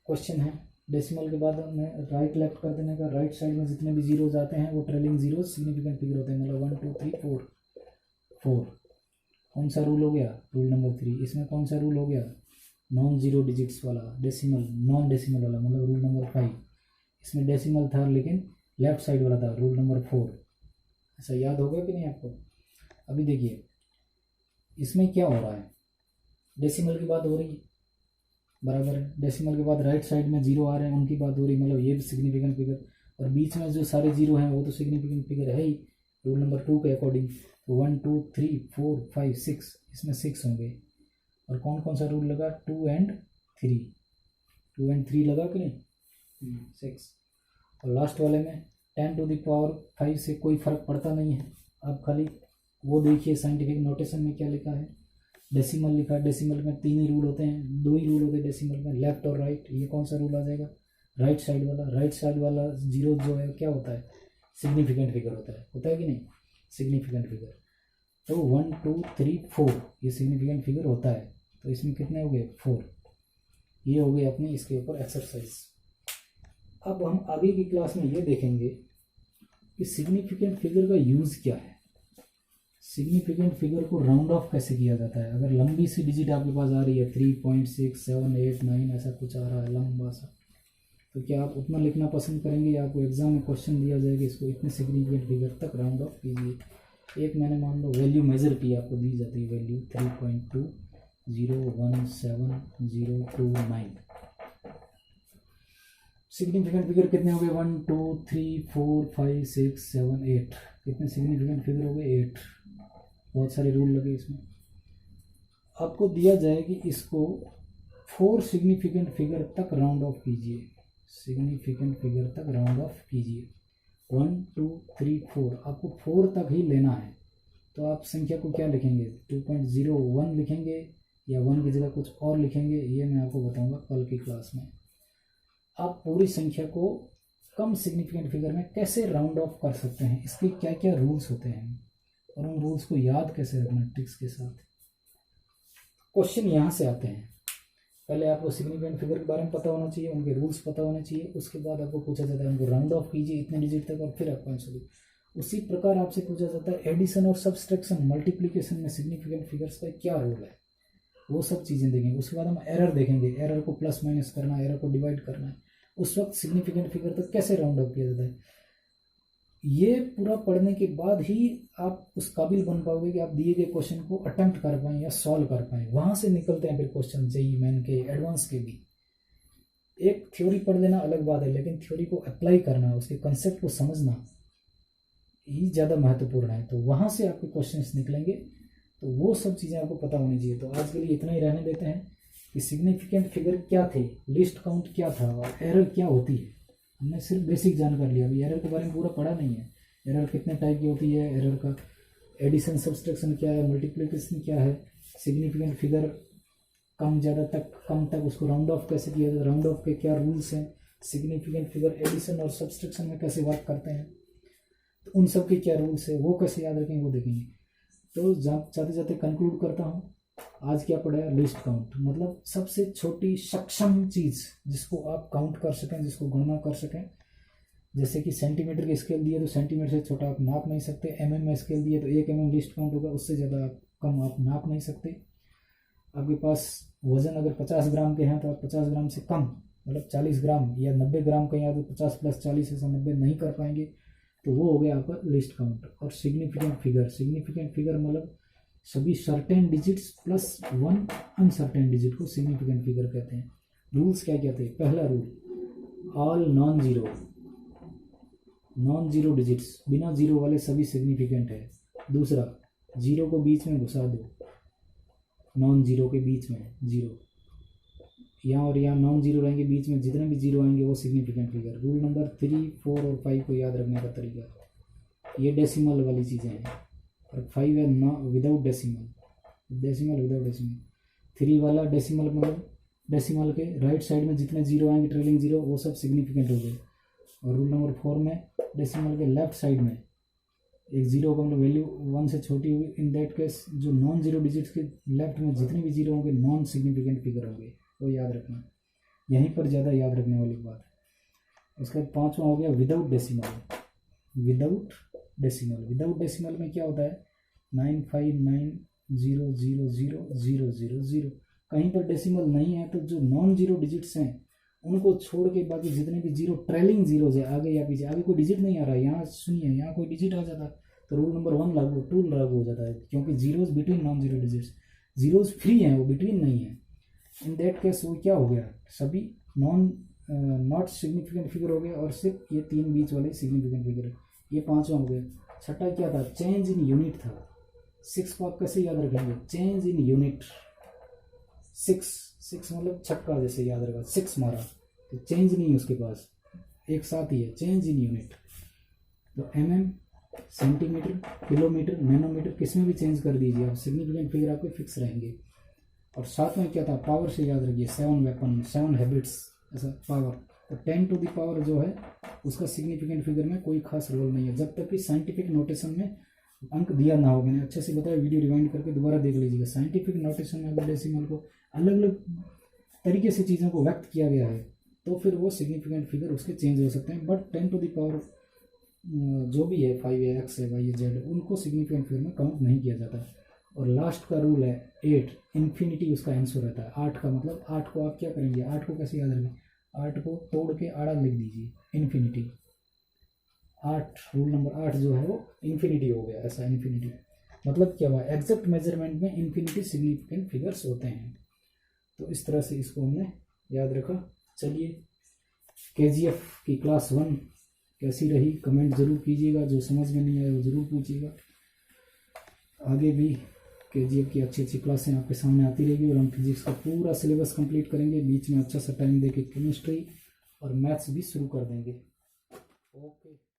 क्वेश्चन है। डेसिमल के बाद हमें राइट लेफ्ट कर देने का, राइट साइड में जितने भी जीरोज आते हैं वो ट्रेलिंग जीरो सिग्निफिकेंट फिगर होते हैं, मतलब 1 2 3 4। कौन सा रूल हो गया, रूल नंबर 3। इसमें कौन सा रूल हो गया, नॉन जीरो डिजिट्स वाला, डेसिमल नॉन डेसिमल वाला, मतलब रूल नंबर 5। इसमें डेसिमल था लेकिन लेफ्ट साइड वाला था, रूल नंबर 4। ऐसा याद होगा कि नहीं आपको। अभी देखिए इसमें क्या हो रहा है, डेसिमल की बात हो रही है, बराबर है। डेसिमल के बाद राइट साइड में 0 आ रहे हैं, उनकी बात हो रही, मतलब ये भी सिग्निफिकेंट फिगर, और बीच में जो सारे 0 हैं वो तो सिग्निफिकेंट फिगर है ही रूल नंबर 2 के अकॉर्डिंग। तो 1 2 3 4 5 6, इसमें 6 होंगे। और कौन कौन सा रूल लगा, 2 and 3 लगा कि नहीं, 6। और लास्ट वाले में 10⁵ से कोई फर्क पड़ता नहीं है। आप खाली वो देखिए साइंटिफिक नोटेशन में क्या लिखा है, डेसिमल लिखा है। डेसिमल में 3 ही रूल होते हैं, 2 ही रूल होते हैं डेसिमल में, लेफ्ट और राइट। ये कौन सा रूल आ जाएगा, राइट साइड वाला। राइट साइड वाला जीरो जो है क्या होता है, सिग्निफिकेंट फिगर होता है कि नहीं, सिग्निफिकेंट फिगर। तो 1 2 3 4 ये सिग्निफिकेंट फिगर होता है। तो इसमें कितने हो गए, 4। ये हो गए अपने इसके ऊपर एक्सरसाइज। अब हम आगे की क्लास में ये देखेंगे कि सिग्निफिकेंट फिगर का यूज़ क्या है, सिग्निफिकेंट फिगर को राउंड ऑफ कैसे किया जाता है। अगर लंबी सी डिजिट आपके पास आ रही है 3.6 7 8 9 ऐसा कुछ आ रहा है लंबा सा, तो क्या आप उतना लिखना पसंद करेंगे, या आपको एग्जाम में क्वेश्चन दिया जाएगा इसको इतने सिग्निफिकेंट फिगर तक राउंड ऑफ कीजिए। एक मैंने मान लो वैल्यू मेज़र की, आपको दी जाती है वैल्यू 3.20170229। सिग्निफिकेंट फिगर कितने हो गए, 1 2 3 4 5 6 7 8, कितने सिग्निफिकेंट फिगर हो गए, 8। बहुत सारे रूल लगे इसमें। आपको दिया जाए कि इसको 4 सिग्निफिकेंट फिगर तक राउंड ऑफ कीजिए, सिग्निफिकेंट फिगर तक राउंड ऑफ कीजिए। 1 2 3 4, आपको 4 तक ही लेना है। तो आप संख्या को क्या लिखेंगे, 2.01 लिखेंगे या 1 की जगह कुछ और लिखेंगे, ये मैं आपको बताऊंगा कल की क्लास में। आप पूरी संख्या को कम सिग्निफिकेंट फिगर में कैसे राउंड ऑफ कर सकते हैं, इसके क्या क्या रूल्स होते हैं और उन रूल्स को याद कैसे रखना ट्रिक्स के साथ। क्वेश्चन यहाँ से आते हैं। पहले आपको सिग्निफिकेंट फिगर के बारे में पता होना चाहिए, उनके रूल्स पता होने चाहिए। उसके बाद आपको पूछा जाता है उनको राउंड ऑफ कीजिए इतने डिजिट तक और फिर आपका आंसर। उसी प्रकार आपसे पूछा जाता है एडिशन और सब्सट्रैक्शन मल्टीप्लिकेशन में सिग्निफिकेंट फिगर्स का क्या रोल है, वो सब चीज़ें देखेंगे। उसके बाद हम एरर देखेंगे, एरर को प्लस माइनस करना, एरर को डिवाइड करना है, उस वक्त सिग्निफिकेंट फिगर तक कैसे राउंड ऑफ किया जाता है। ये पूरा पढ़ने के बाद ही आप उस काबिल बन पाओगे कि आप दिए गए क्वेश्चन को अटेम्प्ट कर पाएँ या सॉल्व कर पाएँ। वहाँ से निकलते हैं फिर क्वेश्चन जेईई मेन के, एडवांस के भी। एक थ्योरी पढ़ लेना अलग बात है, लेकिन थ्योरी को अप्लाई करना, उसके कंसेप्ट को समझना ही ज़्यादा महत्वपूर्ण है। तो वहाँ से आपके क्वेश्चंस निकलेंगे, तो वो सब चीज़ें आपको पता होनी चाहिए। तो आज के लिए इतना ही रहने देते हैं कि सिग्निफिकेंट फिगर क्या थे, लिस्ट काउंट क्या था और एरर क्या होती है। हमने सिर्फ बेसिक जानकारी लिया, अभी एरर के बारे में पूरा पढ़ा नहीं है। एरर कितने टाइप की होती है, एरर का एडिशन सब्सट्रैक्शन क्या है, मल्टीप्लिकेशन क्या है, सिग्निफिकेंट फिगर कम तक उसको राउंड ऑफ कैसे किया जाता है, राउंड ऑफ के क्या रूल्स हैं, सिग्निफिकेंट फिगर एडिशन और सब्सट्रैक्शन में कैसे वर्क करते हैं, तो उन सब के क्या रूल्स है, वो कैसे याद रखेंगे वो देखेंगे। तो जाते जाते कंक्लूड करता हूँ, आज क्या पढ़ा है, लिस्ट काउंट। मतलब सबसे छोटी सक्षम चीज़ जिसको आप काउंट कर सकें, जिसको गणना कर सकें। जैसे कि सेंटीमीटर के स्केल दिए तो सेंटीमीटर से छोटा आप नाप नहीं सकते, mm में स्केल दिए तो 1 mm लिस्ट काउंट होगा, उससे ज़्यादा कम आप नाप नहीं सकते। आपके पास वजन अगर 50 ग्राम के हैं तो आप 50 ग्राम से कम, मतलब 40 ग्राम या 90 ग्राम कहीं आप 50 + 40 ऐसा 90 नहीं कर पाएंगे, तो वो हो गया आपका लिस्ट काउंट। और सिग्निफिकेंट फिगर मतलब सभी certain digits plus 1 uncertain digit को सिग्निफिकेंट फिगर कहते हैं। रूल्स क्या क्या थे, पहला rule, all non zero digits, बिना जीरो वाले सभी सिग्निफिकेंट है। दूसरा, जीरो को बीच में घुसा दो, नॉन जीरो के बीच में जीरो, यहाँ और यहाँ नॉन जीरो रहेंगे, बीच में जितने भी जीरो आएंगे वो सिग्निफिकेंट फिगर। रूल नंबर 3, 4 और 5 को याद रखने का तरीका, ये डेसिमल वाली चीज़ें हैं, और 5 है विदाउट डेसिमल विदाउट डेसिमल। 3 वाला डेसिमल, मतलब डेसिमल के राइट साइड में जितने जीरो आएंगे ट्रेलिंग जीरो वो सब सिग्निफिकेंट हो गए। और रूल नंबर 4 में डेसिमल के लेफ्ट साइड में एक जीरो का मतलब वैल्यू 1 से छोटी हुई, इन दैट केस जो नॉन जीरो डिजिट्स के लेफ्ट में जितने भी जीरो होंगे नॉन सिग्निफिकेंट फिगर होंगे, वो याद रखना। यहीं पर ज़्यादा याद रखने वाली बात है। उसके बाद 5वां हो गया विदाउट डेसिमल में क्या होता है, 959000000। कहीं पर डेसिमल नहीं है तो जो नॉन जीरो डिजिट्स हैं उनको छोड़ के बाकी जितने भी जीरो ट्रेलिंग जीरोज है, आगे या पीछे, आगे कोई डिजिट नहीं आ रहा है, यहाँ सुनिए यहाँ कोई डिजिट आ जाता तो रूल नंबर 1 2 लागू हो जाता है, क्योंकि zeros between non zero digits, zeros free हैं, वो बिटवीन नहीं है। इन दैट केस वो क्या हो गया, सभी नॉट सिग्निफिकेंट फिगर हो गए और सिर्फ ये 3 बीच वाले सिग्निफिकेंट फिगर है। ये 5वां हो गया। छठा क्या था, चेंज इन यूनिट था। 6 को आप कैसे याद रखेंगे, चेंज इन यूनिट। 6 मतलब छक्का जैसे याद रखा, 6 मारा तो चेंज नहीं है उसके पास, एक साथ ही है, चेंज इन यूनिट। तो mm, सेंटीमीटर, किलोमीटर, नैनोमीटर, किसमें भी चेंज कर दीजिए आप, सिग्निफिकेंट फिगर आपके फिक्स रहेंगे। और 7वां क्या था, पावर से याद रखिए, 7 वेपन, 7 हैबिट्स, ऐसा पावर। तो 10 टू द पावर जो है उसका सिग्निफिकेंट फिगर में कोई खास रोल नहीं है, जब तक कि साइंटिफिक नोटेशन में अंक दिया ना हो। मैंने अच्छे से बताया, वीडियो रिवाइंड करके दोबारा देख लीजिएगा। साइंटिफिक नोटेशन में अगर डेसिमल को अलग अलग तरीके से चीज़ों को व्यक्त किया गया है तो फिर वो सिग्निफिकेंट फिगर उसके चेंज हो सकते हैं। बट 10 टू द पावर जो भी है, 5 है, x है, y है, z, उनको सिग्निफिकेंट फिगर में काउंट नहीं किया जाता। और लास्ट का रूल है 8, इन्फिनिटी उसका आंसर रहता है। 8 का मतलब 8 को आप क्या करेंगे, 8 को कैसे याद रखेंगे, 8 को तोड़ के आड़ा लिख दीजिए, इन्फिनिटी। 8, रूल नंबर 8 जो है वो इन्फिनिटी हो गया, ऐसा इन्फिनिटी मतलब क्या हुआ, एग्जैक्ट मेजरमेंट में इन्फिनिटी सिग्निफिकेंट फिगर्स होते हैं। तो इस तरह से इसको हमने याद रखा। चलिए, KGF की क्लास 1 कैसी रही कमेंट ज़रूर कीजिएगा, जो समझ में नहीं आया वो ज़रूर पूछिएगा। आगे भी KGF की अच्छी अच्छी क्लासें आपके सामने आती रहेगी और हम फिजिक्स का पूरा सिलेबस कंप्लीट करेंगे। बीच में अच्छा सा टाइम देके केमिस्ट्री और मैथ्स भी शुरू कर देंगे। ओके।